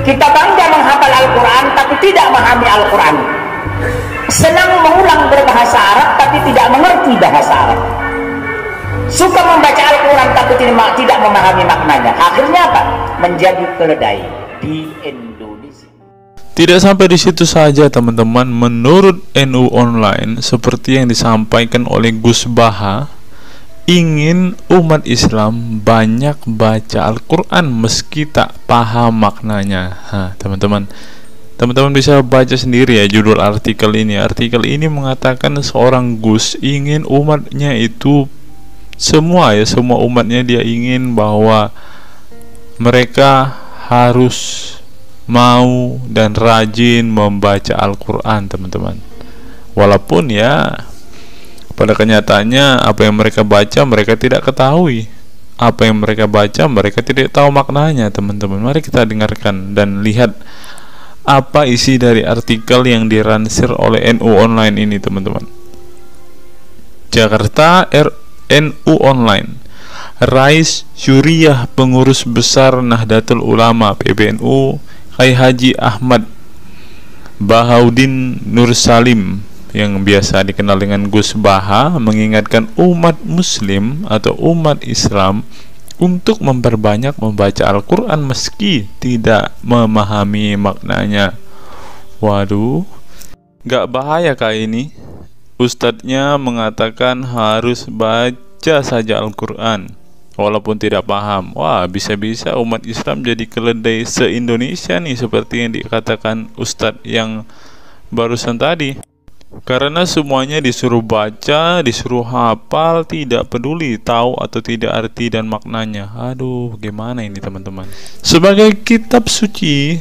Kita bangga menghafal Al-Quran tapi tidak memahami Al-Quran. Senang mengulang berbahasa Arab tapi tidak mengerti bahasa Arab. Suka membaca Al-Quran tapi tidak memahami maknanya. Akhirnya apa? Menjadi keledai di Indonesia. Tidak sampai di situ saja, teman-teman. Menurut NU Online, seperti yang disampaikan oleh Gus Baha, ingin umat Islam banyak baca Al-Quran meski tak paham maknanya. Teman-teman bisa baca sendiri ya judul artikel ini. Artikel ini mengatakan seorang Gus ingin umatnya itu semua umatnya dia ingin bahwa mereka harus mau dan rajin membaca Al-Quran, teman-teman. Walaupun ya pada kenyataannya apa yang mereka baca mereka tidak ketahui, apa yang mereka baca mereka tidak tahu maknanya, teman-teman. Mari kita dengarkan dan lihat apa isi dari artikel yang diransir oleh NU Online ini, teman-teman. Jakarta, NU Online. Rais Syuriah Pengurus Besar Nahdlatul Ulama PBNU Kiai Haji Ahmad Bahaudin Nur Salim yang biasa dikenal dengan Gus Baha mengingatkan umat muslim atau umat Islam untuk memperbanyak membaca Al-Quran meski tidak memahami maknanya. Waduh, gak bahaya kah ini? Ustadznya mengatakan harus baca saja Al-Quran walaupun tidak paham. Wah, bisa-bisa umat Islam jadi keledai se-Indonesia nih, seperti yang dikatakan Ustadz yang barusan tadi. Karena semuanya disuruh baca, disuruh hafal, tidak peduli tahu atau tidak arti dan maknanya. Aduh, bagaimana ini, teman-teman? Sebagai kitab suci,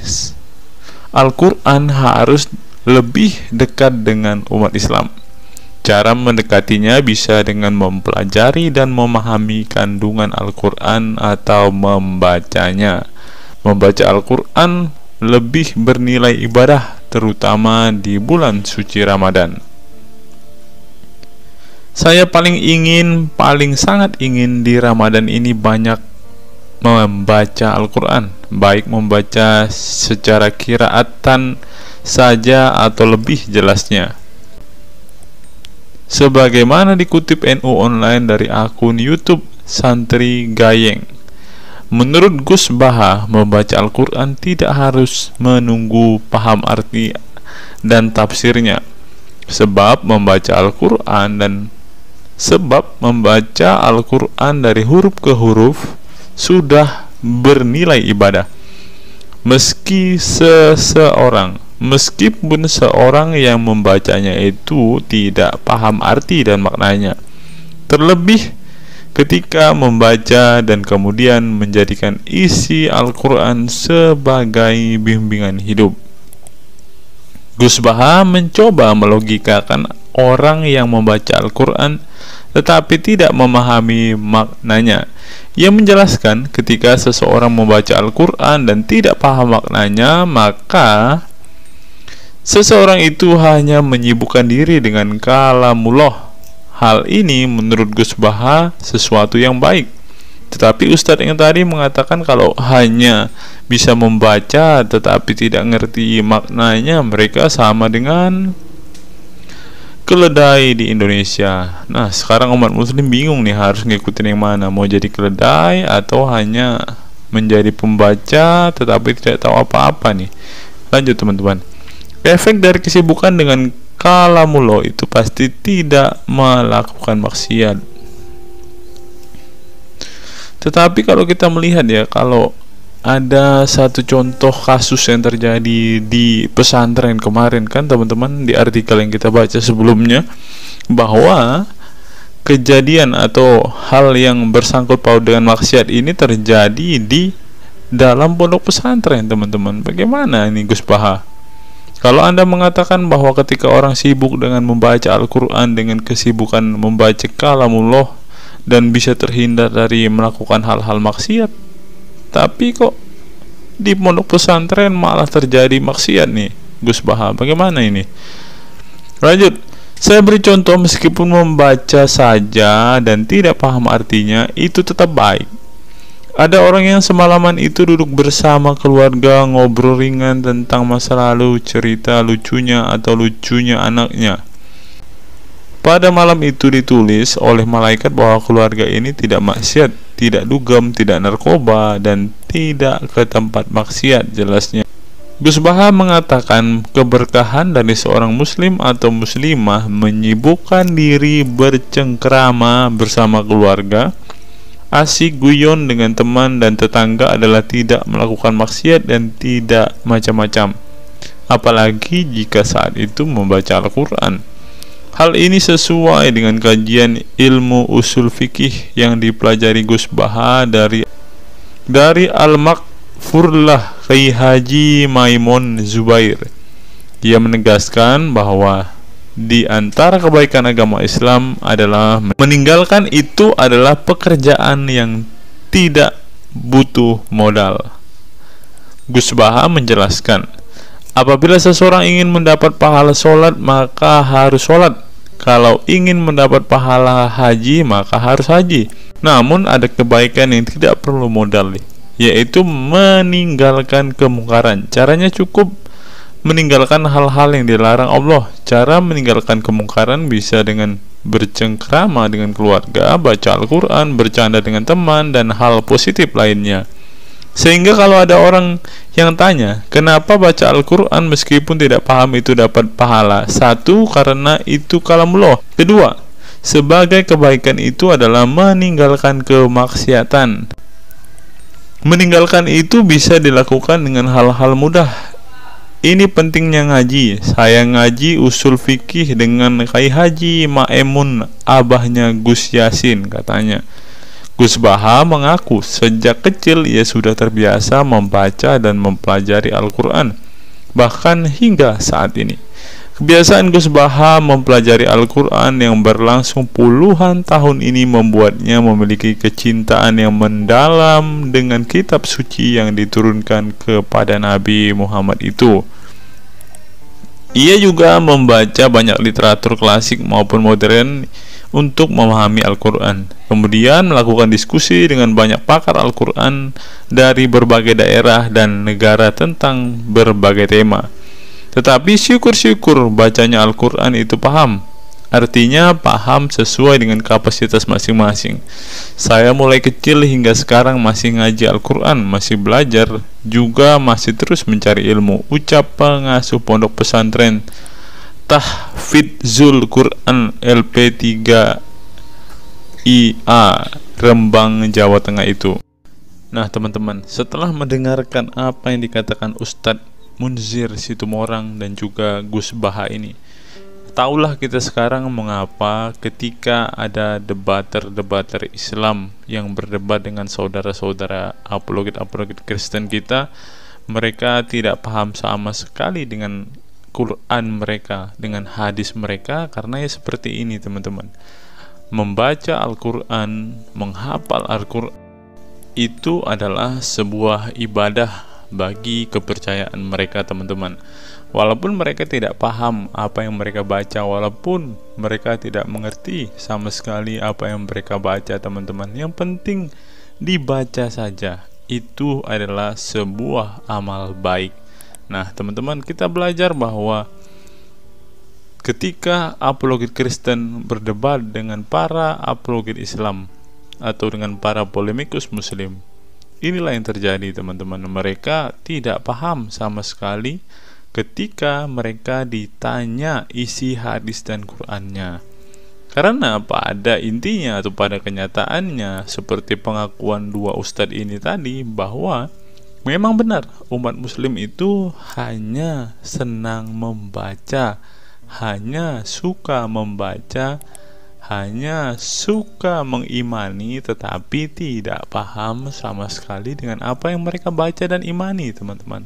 Al-Quran harus lebih dekat dengan umat Islam. Cara mendekatinya bisa dengan mempelajari dan memahami kandungan Al-Quran atau membacanya. Membaca Al-Quran lebih bernilai ibadah, terutama di bulan suci Ramadan. Saya paling sangat ingin di Ramadan ini banyak membaca Al-Quran, baik membaca secara qiraatan saja atau lebih jelasnya. Sebagaimana dikutip NU Online dari akun YouTube Santri Gayeng, menurut Gus Baha, membaca Al-Quran tidak harus menunggu paham arti dan tafsirnya, sebab membaca Al-Quran dari huruf ke huruf sudah bernilai ibadah. Meskipun seorang yang membacanya itu tidak paham arti dan maknanya, terlebih ketika membaca dan kemudian menjadikan isi Al-Quran sebagai bimbingan hidup. Gus Baha mencoba melogikakan orang yang membaca Al-Quran tetapi tidak memahami maknanya. Ia menjelaskan ketika seseorang membaca Al-Quran dan tidak paham maknanya, maka seseorang itu hanya menyibukkan diri dengan kalamullah. Hal ini menurut Gus Baha sesuatu yang baik. Tetapi Ustadz yang tadi mengatakan kalau hanya bisa membaca tetapi tidak ngerti maknanya, mereka sama dengan keledai di Indonesia. Nah, sekarang umat muslim bingung nih harus ngikutin yang mana, mau jadi keledai atau hanya menjadi pembaca tetapi tidak tahu apa-apa nih. Lanjut, teman-teman. Efek dari kesibukan dengan kalamullah itu pasti tidak melakukan maksiat. Tetapi kalau kita melihat ya, kalau ada satu contoh kasus yang terjadi di pesantren kemarin kan, teman-teman, di artikel yang kita baca sebelumnya, bahwa kejadian atau hal yang bersangkut paut dengan maksiat ini terjadi di dalam pondok pesantren, teman-teman. Bagaimana ini Gus Baha? Kalau Anda mengatakan bahwa ketika orang sibuk dengan membaca Al-Quran dengan kesibukan membaca kalamullah dan bisa terhindar dari melakukan hal-hal maksiat, tapi kok di pondok pesantren malah terjadi maksiat nih Gus Baha, bagaimana ini? Lanjut, saya beri contoh, meskipun membaca saja dan tidak paham artinya, itu tetap baik. Ada orang yang semalaman itu duduk bersama keluarga, ngobrol ringan tentang masa lalu, cerita lucunya atau lucunya anaknya. Pada malam itu ditulis oleh malaikat bahwa keluarga ini tidak maksiat, tidak dugem, tidak narkoba, dan tidak ke tempat maksiat, jelasnya. Gus Baha mengatakan keberkahan dari seorang muslim atau muslimah menyibukkan diri bercengkrama bersama keluarga, asik guyon dengan teman dan tetangga adalah tidak melakukan maksiat dan tidak macam-macam, apalagi jika saat itu membaca Al-Quran. Hal ini sesuai dengan kajian ilmu usul fikih yang dipelajari Gus Baha dari Al-Makfurlah Kiai Haji Maimun Zubair. Dia menegaskan bahwa di antara kebaikan agama Islam adalah meninggalkan itu adalah pekerjaan yang tidak butuh modal. Gus Baha menjelaskan, apabila seseorang ingin mendapat pahala sholat, maka harus sholat. Kalau ingin mendapat pahala haji, maka harus haji. Namun ada kebaikan yang tidak perlu modal, yaitu meninggalkan kemungkaran. Caranya cukup meninggalkan hal-hal yang dilarang Allah. Cara meninggalkan kemungkaran bisa dengan bercengkrama dengan keluarga, baca Al-Quran, bercanda dengan teman, dan hal positif lainnya. Sehingga kalau ada orang yang tanya, kenapa baca Al-Quran meskipun tidak paham itu dapat pahala? Satu, karena itu kalamullah. Kedua, sebagai kebaikan itu adalah meninggalkan kemaksiatan. Meninggalkan itu bisa dilakukan dengan hal-hal mudah. Ini pentingnya ngaji. Saya ngaji usul fikih dengan Kiai Haji Maimun, abahnya Gus Yasin, katanya. Gus Baha mengaku sejak kecil ia sudah terbiasa membaca dan mempelajari Al-Quran, bahkan hingga saat ini. Kebiasaan Gus Baha mempelajari Al-Quran yang berlangsung puluhan tahun ini membuatnya memiliki kecintaan yang mendalam dengan kitab suci yang diturunkan kepada Nabi Muhammad itu. Ia juga membaca banyak literatur klasik maupun modern untuk memahami Al-Quran. Kemudian melakukan diskusi dengan banyak pakar Al-Quran dari berbagai daerah dan negara tentang berbagai tema. Tetapi syukur-syukur bacanya Al-Quran itu paham. Artinya paham sesuai dengan kapasitas masing-masing. Saya mulai kecil hingga sekarang masih ngaji Al-Quran, masih belajar, juga masih terus mencari ilmu. Ucap pengasuh pondok pesantren Tahfidzul Quran LP3 IA Rembang, Jawa Tengah itu. Nah teman-teman, setelah mendengarkan apa yang dikatakan Ustadz Munzir Situmorang dan juga Gus Baha ini, taulah kita sekarang mengapa ketika ada debater Islam yang berdebat dengan saudara-saudara apologet Kristen kita, mereka tidak paham sama sekali dengan Quran mereka, dengan hadis mereka, karena ya seperti ini teman-teman. Membaca Al-Quran, menghafal Al-Quran itu adalah sebuah ibadah bagi kepercayaan mereka teman-teman. Walaupun mereka tidak paham apa yang mereka baca, walaupun mereka tidak mengerti sama sekali apa yang mereka baca teman-teman, yang penting dibaca saja, itu adalah sebuah amal baik. Nah teman-teman, kita belajar bahwa ketika apologet Kristen berdebat dengan para apologet Islam atau dengan para polemikus Muslim, inilah yang terjadi teman-teman. Mereka tidak paham sama sekali ketika mereka ditanya isi hadis dan Qur'annya. Karena pada intinya atau pada kenyataannya, seperti pengakuan dua ustadz ini tadi, bahwa memang benar umat muslim itu hanya senang membaca, hanya suka membaca, hanya suka mengimani tetapi tidak paham sama sekali dengan apa yang mereka baca dan imani, teman-teman.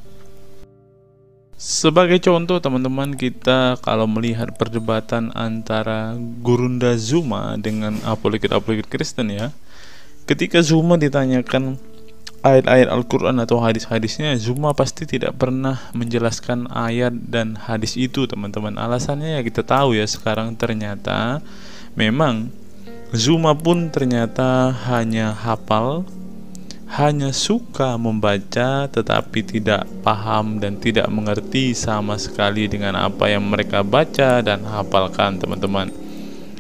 Sebagai contoh, teman-teman, kita kalau melihat perdebatan antara Gurunda Zuma dengan apologet-apologet Kristen ya, ketika Zuma ditanyakan ayat-ayat Al-Quran atau hadis-hadisnya, Zuma pasti tidak pernah menjelaskan ayat dan hadis itu, teman-teman. Alasannya ya kita tahu ya, sekarang ternyata memang Zuma pun ternyata hanya hafal, hanya suka membaca tetapi tidak paham dan tidak mengerti sama sekali dengan apa yang mereka baca dan hafalkan, teman-teman.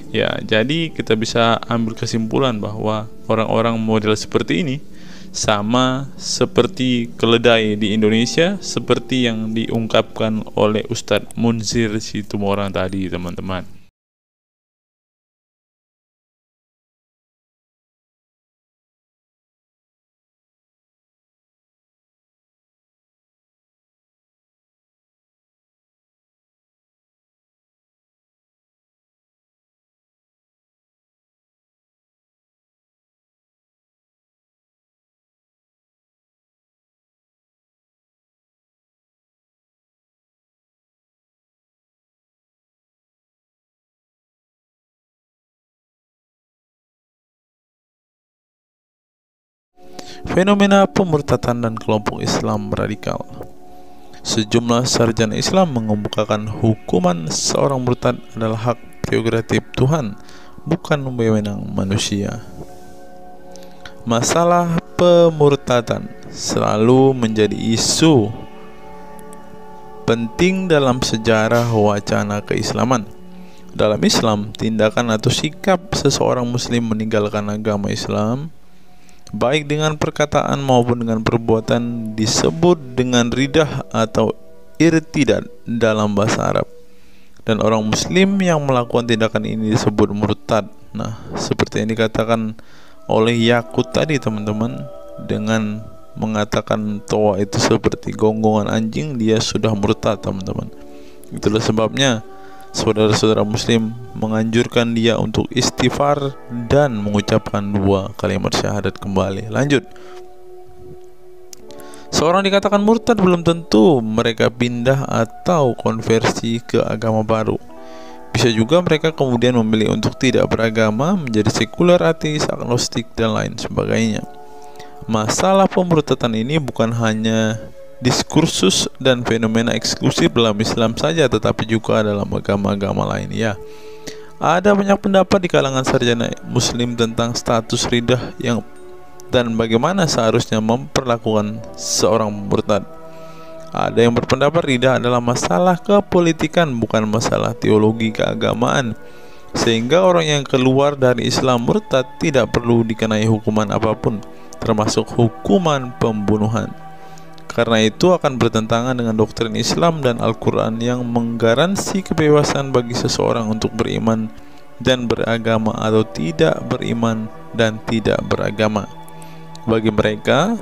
Ya, jadi kita bisa ambil kesimpulan bahwa orang-orang model seperti ini sama seperti keledai di Indonesia, seperti yang diungkapkan oleh Ustadz Munzir Situmorang tadi, teman-teman. Fenomena pemurtadan dan kelompok Islam radikal. Sejumlah sarjana Islam mengemukakan hukuman seorang murtad adalah hak prerogatif Tuhan, bukan wewenang manusia. Masalah pemurtadan selalu menjadi isu penting dalam sejarah wacana keislaman. Dalam Islam, tindakan atau sikap seseorang muslim meninggalkan agama Islam, baik dengan perkataan maupun dengan perbuatan, disebut dengan ridah atau irtidad dalam bahasa Arab. Dan orang muslim yang melakukan tindakan ini disebut murtad. Nah, seperti yang dikatakan oleh Yakut tadi, teman-teman, dengan mengatakan toa itu seperti gonggongan anjing, dia sudah murtad, teman-teman. Itulah sebabnya saudara-saudara muslim menganjurkan dia untuk istighfar dan mengucapkan 2 kalimat syahadat kembali. Lanjut. Seorang dikatakan murtad belum tentu mereka pindah atau konversi ke agama baru. Bisa juga mereka kemudian memilih untuk tidak beragama, menjadi sekuler, ateis, agnostik, dan lain sebagainya. Masalah pemurtadan ini bukan hanya diskursus dan fenomena eksklusif dalam Islam saja, tetapi juga dalam agama-agama lain ya. Ada banyak pendapat di kalangan sarjana muslim tentang status ridah dan bagaimana seharusnya memperlakukan seorang murtad. Ada yang berpendapat ridah adalah masalah kepolitikan, bukan masalah teologi keagamaan, sehingga orang yang keluar dari Islam murtad tidak perlu dikenai hukuman apapun, termasuk hukuman pembunuhan. Karena itu akan bertentangan dengan doktrin Islam dan Al-Quran yang menggaransi kebebasan bagi seseorang untuk beriman dan beragama atau tidak beriman dan tidak beragama. Bagi mereka,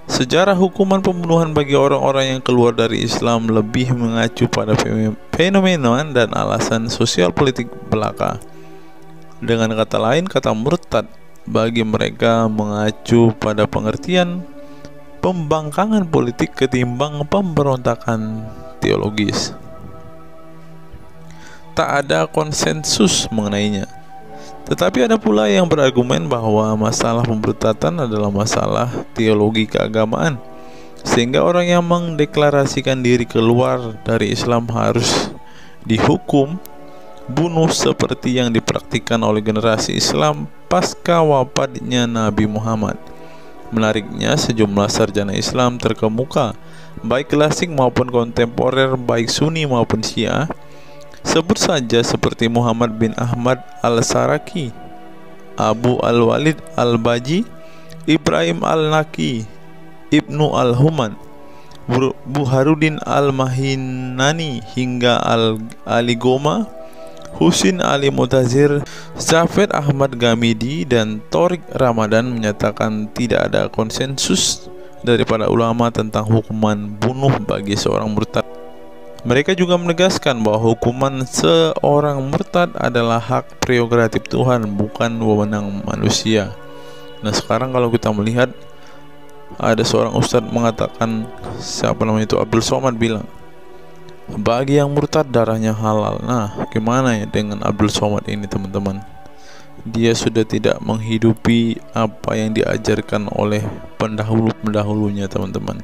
sejarah hukuman pembunuhan bagi orang-orang yang keluar dari Islam lebih mengacu pada fenomena dan alasan sosial politik belaka. Dengan kata lain, kata murtad bagi mereka mengacu pada pengertian pembangkangan politik ketimbang pemberontakan teologis. Tak ada konsensus mengenainya. Tetapi ada pula yang berargumen bahwa masalah pemurtadan adalah masalah teologi keagamaan, sehingga orang yang mendeklarasikan diri keluar dari Islam harus dihukum bunuh seperti yang dipraktikkan oleh generasi Islam pasca wafatnya Nabi Muhammad. Menariknya, sejumlah sarjana Islam terkemuka, baik klasik maupun kontemporer, baik Sunni maupun Syiah, sebut saja seperti Muhammad bin Ahmad al-Saraki, Abu al-Walid al-Baji, Ibrahim al-Naqi, Ibnu al-Human, Buharuddin al-Mahinani hingga Ali Goma, Husin Ali Mutazir, Zafir Ahmad Gamidi, dan Torik Ramadan menyatakan tidak ada konsensus daripada ulama tentang hukuman bunuh bagi seorang murtad. Mereka juga menegaskan bahwa hukuman seorang murtad adalah hak prerogatif Tuhan, bukan wewenang manusia. Nah, sekarang kalau kita melihat ada seorang ustadz mengatakan, siapa namanya itu, Abdul Somad bilang, bagi yang murtad darahnya halal. Nah, gimana ya dengan Abdul Somad ini, teman-teman? Dia sudah tidak menghidupi apa yang diajarkan oleh pendahulu-pendahulunya, teman-teman.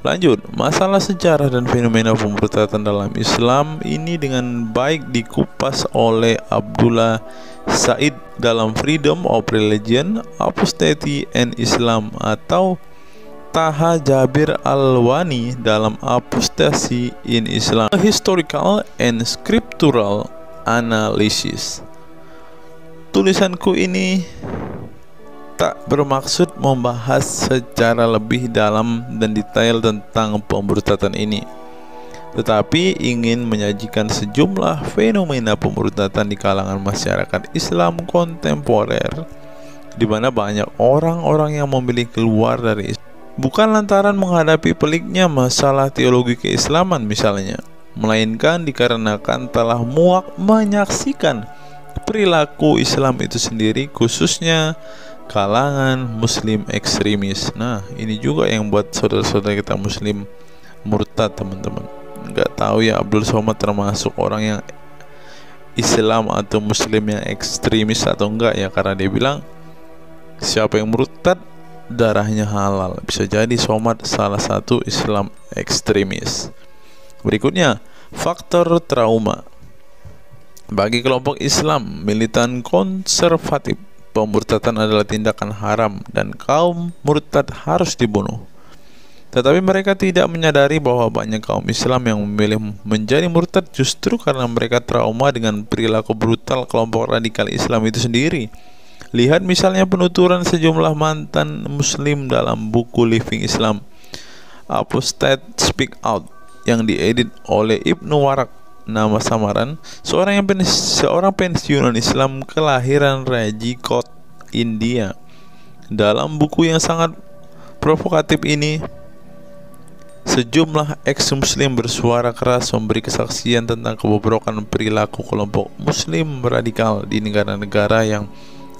Lanjut, masalah sejarah dan fenomena pemurtadan dalam Islam ini dengan baik dikupas oleh Abdullah Said dalam Freedom of Religion, Apostasy and Islam, atau Taha Jabir Al-Wani dalam Apostasy in Islam, A Historical and Scriptural Analysis. Tulisanku ini tak bermaksud membahas secara lebih dalam dan detail tentang pemurtadan ini, tetapi ingin menyajikan sejumlah fenomena pemurtadan di kalangan masyarakat Islam kontemporer, di mana banyak orang-orang yang memilih keluar dari Islam bukan lantaran menghadapi peliknya masalah teologi keislaman misalnya, melainkan dikarenakan telah muak menyaksikan perilaku Islam itu sendiri, khususnya kalangan muslim ekstremis. Nah, ini juga yang buat saudara-saudara kita muslim murtad, teman-teman. Nggak tahu ya Abdul Somad termasuk orang yang Islam atau muslim yang ekstremis atau enggak ya, karena dia bilang siapa yang murtad darahnya halal. Bisa jadi Somad salah satu Islam ekstremis. Berikutnya, faktor trauma. Bagi kelompok Islam militan konservatif, pemurtadan adalah tindakan haram dan kaum murtad harus dibunuh. Tetapi mereka tidak menyadari bahwa banyak kaum Islam yang memilih menjadi murtad justru karena mereka trauma dengan perilaku brutal kelompok radikal Islam itu sendiri. Lihat misalnya penuturan sejumlah mantan muslim dalam buku Living Islam, Apostate Speak Out, yang diedit oleh Ibnu Warak, nama samaran seorang pensiunan Islam kelahiran Rajkot, India. Dalam buku yang sangat provokatif ini, sejumlah ex-muslim bersuara keras memberi kesaksian tentang kebobrokan perilaku kelompok muslim radikal di negara-negara yang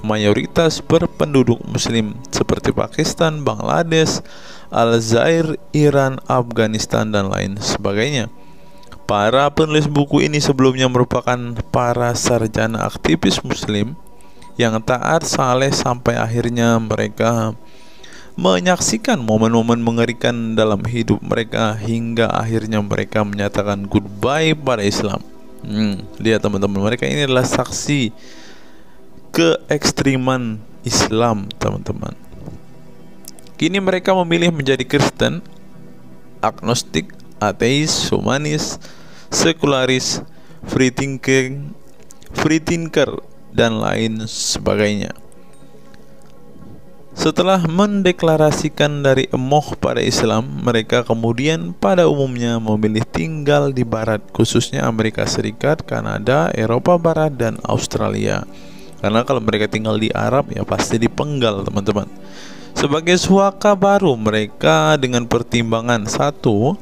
mayoritas berpenduduk muslim seperti Pakistan, Bangladesh, Aljazair, Iran, Afghanistan, dan lain sebagainya. Para penulis buku ini sebelumnya merupakan para sarjana aktivis muslim yang taat saleh sampai akhirnya mereka menyaksikan momen-momen mengerikan dalam hidup mereka hingga akhirnya mereka menyatakan goodbye pada Islam. Lihat teman-teman, mereka ini adalah saksi keekstriman Islam, teman-teman. Kini mereka memilih menjadi Kristen, agnostik, ateis, humanis, sekularis, free thinker, dan lain sebagainya. Setelah mendeklarasikan dari emoh pada Islam, mereka kemudian pada umumnya memilih tinggal di Barat, khususnya Amerika Serikat, Kanada, Eropa Barat, dan Australia. Karena kalau mereka tinggal di Arab ya pasti dipenggal, teman-teman. Sebagai suaka baru mereka dengan pertimbangan satu,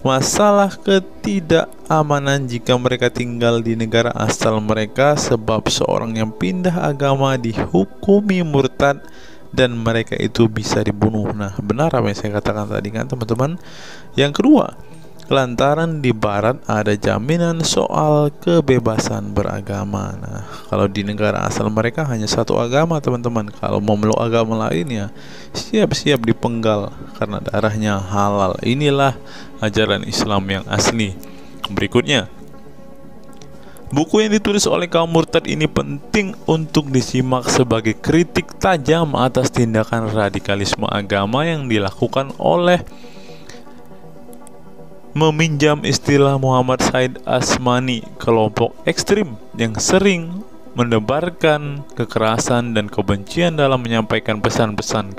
masalah ketidakamanan jika mereka tinggal di negara asal mereka, sebab seorang yang pindah agama dihukumi murtad dan mereka itu bisa dibunuh. Nah, benar apa yang saya katakan tadi kan, teman-teman. Yang kedua, lantaran di Barat ada jaminan soal kebebasan beragama. Nah, kalau di negara asal mereka hanya satu agama, teman-teman. Kalau mau meluk agama lain ya siap-siap dipenggal karena darahnya halal. Inilah ajaran Islam yang asli. Berikutnya, buku yang ditulis oleh kaum murtad ini penting untuk disimak sebagai kritik tajam atas tindakan radikalisme agama yang dilakukan oleh, meminjam istilah Muhammad Said Asmani, kelompok ekstrim yang sering menebarkan kekerasan dan kebencian dalam menyampaikan pesan-pesan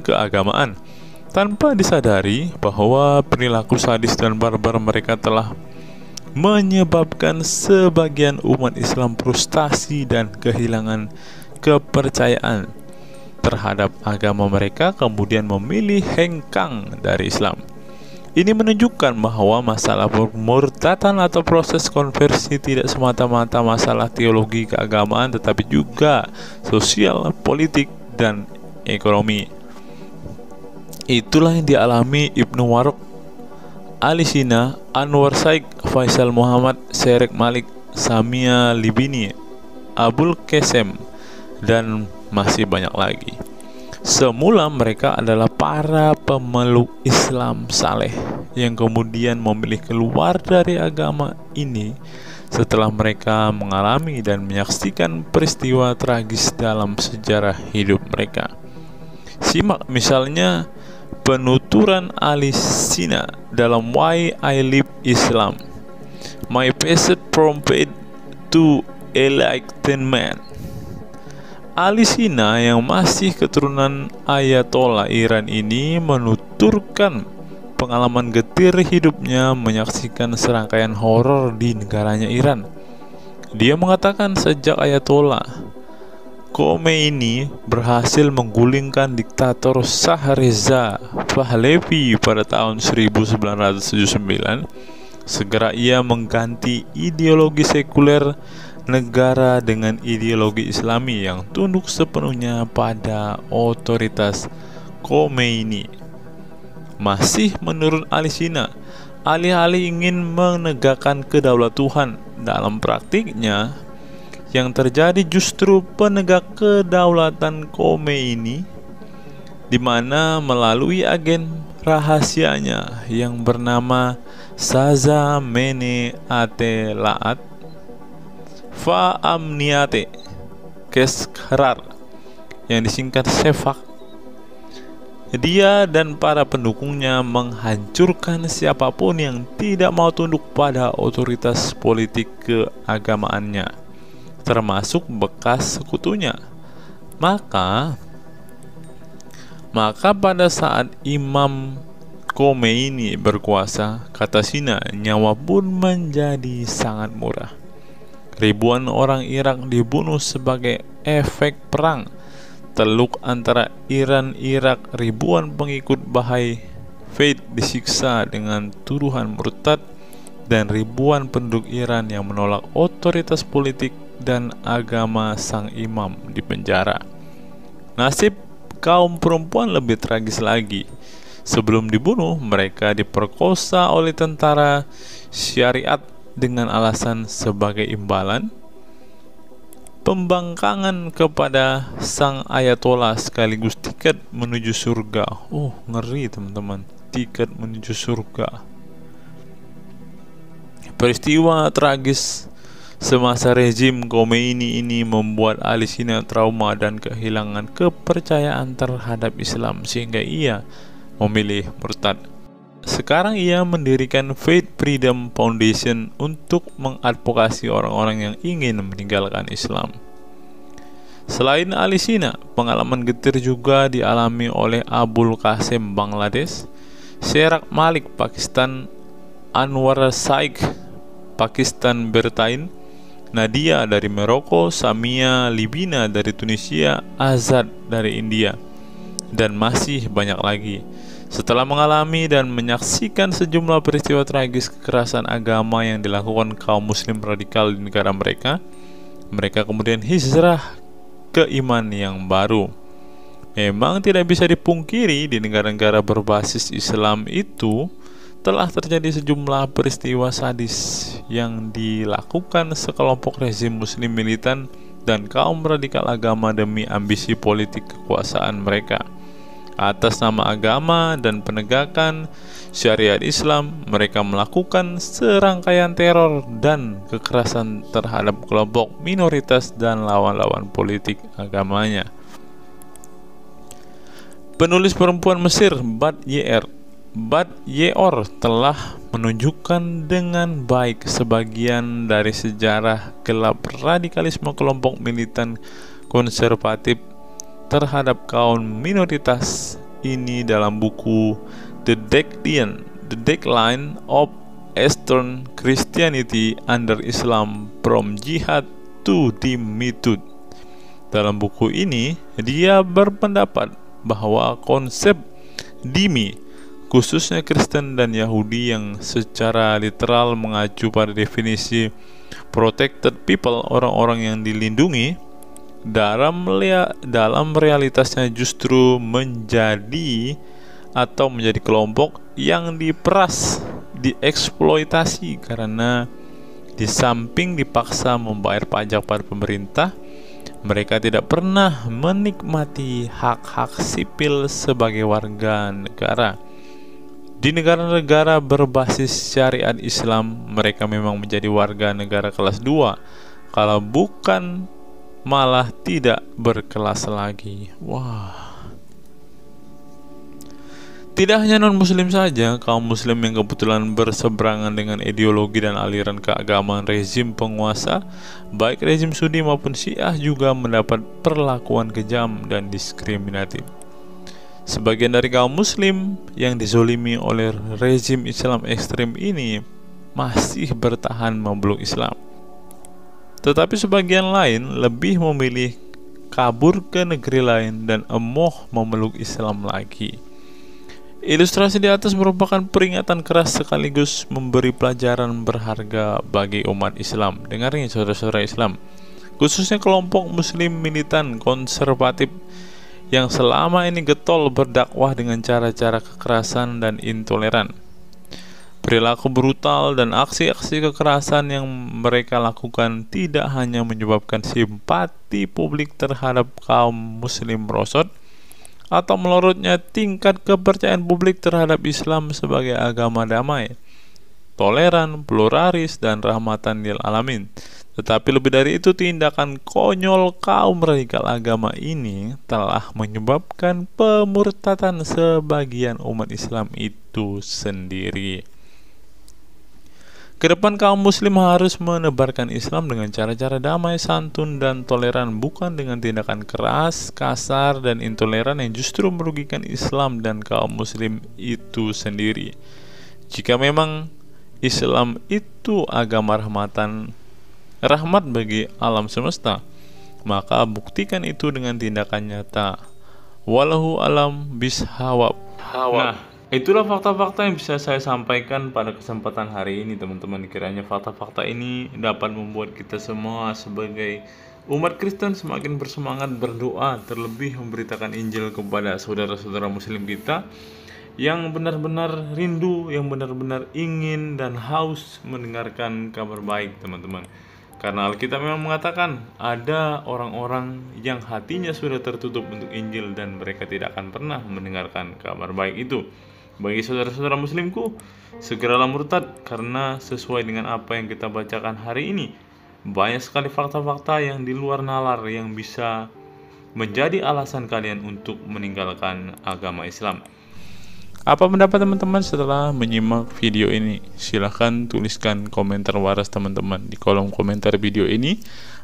keagamaan tanpa disadari bahwa perilaku sadis dan barbar mereka telah menyebabkan sebagian umat Islam frustasi dan kehilangan kepercayaan terhadap agama mereka, kemudian memilih hengkang dari Islam. Ini menunjukkan bahwa masalah pemurtadan atau proses konversi tidak semata-mata masalah teologi keagamaan, tetapi juga sosial, politik, dan ekonomi. Itulah yang dialami Ibnu Warok, Ali Sina, Anwar Saik, Faisal Muhammad, Serek Malik, Samia Libini, Abul Qasem, dan masih banyak lagi. Semula mereka adalah para pemeluk Islam saleh yang kemudian memilih keluar dari agama ini setelah mereka mengalami dan menyaksikan peristiwa tragis dalam sejarah hidup mereka. Simak misalnya penuturan Ali Sina dalam Why I Live Islam, My Passage from Faith to Enlightenment. Ali Sina yang masih keturunan Ayatollah Iran ini menuturkan pengalaman getir hidupnya menyaksikan serangkaian horor di negaranya Iran. Dia mengatakan sejak Ayatollah Khomeini berhasil menggulingkan diktator Shah Reza Pahlavi pada tahun 1979, segera ia mengganti ideologi sekuler negara dengan ideologi Islami yang tunduk sepenuhnya pada otoritas Khomeini. Masih menurut Ali Sina, alih-alih ingin menegakkan kedaulatan dalam praktiknya, yang terjadi justru penegak kedaulatan Khomeini, di mana melalui agen rahasianya yang bernama Saza Mene Ate Laat Fa Amniate Keskharar, yang disingkat Sefak, dia dan para pendukungnya menghancurkan siapapun yang tidak mau tunduk pada otoritas politik keagamaannya, termasuk bekas sekutunya. Maka pada saat Imam Khomeini berkuasa, kata Sina, nyawa pun menjadi sangat murah. Ribuan orang Irak dibunuh sebagai efek perang teluk antara Iran-Irak. Ribuan pengikut Bahai Faith disiksa dengan tuduhan murtad, dan ribuan penduduk Iran yang menolak otoritas politik dan agama sang imam dipenjara. Nasib kaum perempuan lebih tragis lagi. Sebelum dibunuh, mereka diperkosa oleh tentara syariat dengan alasan sebagai imbalan pembangkangan kepada sang Ayatollah sekaligus tiket menuju surga. Ngeri teman-teman, tiket menuju surga. Peristiwa tragis semasa rezim Khomeini ini membuat Ali Sina trauma dan kehilangan kepercayaan terhadap Islam sehingga ia memilih murtad. Sekarang ia mendirikan Faith Freedom Foundation untuk mengadvokasi orang-orang yang ingin meninggalkan Islam. Selain Ali Sina, pengalaman getir juga dialami oleh Abul Qasem Bangladesh, Serek Malik Pakistan, Anwar Saik Pakistan Bertain, Nadia dari Maroko, Samia Libina dari Tunisia, Azad dari India, dan masih banyak lagi. Setelah mengalami dan menyaksikan sejumlah peristiwa tragis kekerasan agama yang dilakukan kaum muslim radikal di negara mereka, mereka kemudian hijrah ke iman yang baru. Memang tidak bisa dipungkiri di negara-negara berbasis Islam itu telah terjadi sejumlah peristiwa sadis yang dilakukan sekelompok rezim muslim militan dan kaum radikal agama demi ambisi politik kekuasaan mereka. Atas nama agama dan penegakan syariat Islam, mereka melakukan serangkaian teror dan kekerasan terhadap kelompok minoritas dan lawan-lawan politik agamanya. Penulis perempuan Mesir Bad Yeor telah menunjukkan dengan baik sebagian dari sejarah gelap radikalisme kelompok militan konservatif terhadap kaum minoritas ini dalam buku The Decline of Eastern Christianity Under Islam From Jihad to Dhimmitud. Dalam buku ini, dia berpendapat bahwa konsep dhimmi, khususnya Kristen dan Yahudi yang secara literal mengacu pada definisi protected people, orang-orang yang dilindungi, dalam realitasnya justru menjadi kelompok yang diperas, dieksploitasi, karena di samping dipaksa membayar pajak pada pemerintah, mereka tidak pernah menikmati hak-hak sipil sebagai warga negara. Di negara-negara berbasis syariat Islam, mereka memang menjadi warga negara kelas 2, kalau bukan malah tidak berkelas lagi. Wah. Tidak hanya non-muslim saja, kaum muslim yang kebetulan berseberangan dengan ideologi dan aliran keagamaan rezim penguasa, baik rezim Sunni maupun Syiah, juga mendapat perlakuan kejam dan diskriminatif. Sebagian dari kaum muslim yang dizolimi oleh rezim Islam ekstrem ini masih bertahan memeluk Islam. Tetapi sebagian lain lebih memilih kabur ke negeri lain dan emoh memeluk Islam lagi. Ilustrasi di atas merupakan peringatan keras sekaligus memberi pelajaran berharga bagi umat Islam. Dengarnya saudara-saudara Islam, khususnya kelompok muslim militan konservatif yang selama ini getol berdakwah dengan cara-cara kekerasan dan intoleran. Perilaku brutal dan aksi-aksi kekerasan yang mereka lakukan tidak hanya menyebabkan simpati publik terhadap kaum muslim merosot atau melorotnya tingkat kepercayaan publik terhadap Islam sebagai agama damai, toleran, pluralis, dan rahmatan lil alamin. Tetapi lebih dari itu, tindakan konyol kaum radikal agama ini telah menyebabkan pemurtadan sebagian umat Islam itu sendiri. Kedepan kaum muslim harus menebarkan Islam dengan cara-cara damai, santun, dan toleran, bukan dengan tindakan keras, kasar, dan intoleran yang justru merugikan Islam dan kaum muslim itu sendiri. Jika memang Islam itu agama rahmat bagi alam semesta, maka buktikan itu dengan tindakan nyata. Wallahu alam bishawab. Nah, itulah fakta-fakta yang bisa saya sampaikan pada kesempatan hari ini, teman-teman. Kiranya fakta-fakta ini dapat membuat kita semua sebagai umat Kristen semakin bersemangat berdoa, terlebih memberitakan Injil kepada saudara-saudara muslim kita yang benar-benar rindu, yang benar-benar ingin dan haus mendengarkan kabar baik, teman-teman. Karena Alkitab memang mengatakan ada orang-orang yang hatinya sudah tertutup untuk Injil dan mereka tidak akan pernah mendengarkan kabar baik itu. Bagi saudara-saudara muslimku, segeralah murtad, karena sesuai dengan apa yang kita bacakan hari ini, banyak sekali fakta-fakta yang di luar nalar yang bisa menjadi alasan kalian untuk meninggalkan agama Islam. Apa pendapat teman-teman setelah menyimak video ini? Silahkan tuliskan komentar waras teman-teman di kolom komentar video ini,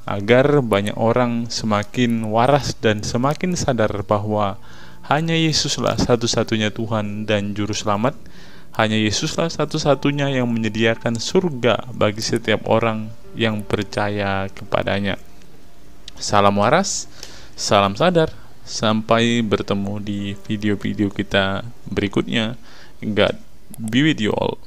agar banyak orang semakin waras dan semakin sadar bahwa hanya Yesuslah satu-satunya Tuhan dan Juru Selamat. Hanya Yesuslah satu-satunya yang menyediakan surga bagi setiap orang yang percaya kepadanya. Salam waras, salam sadar. Sampai bertemu di video-video kita berikutnya. God be with you all.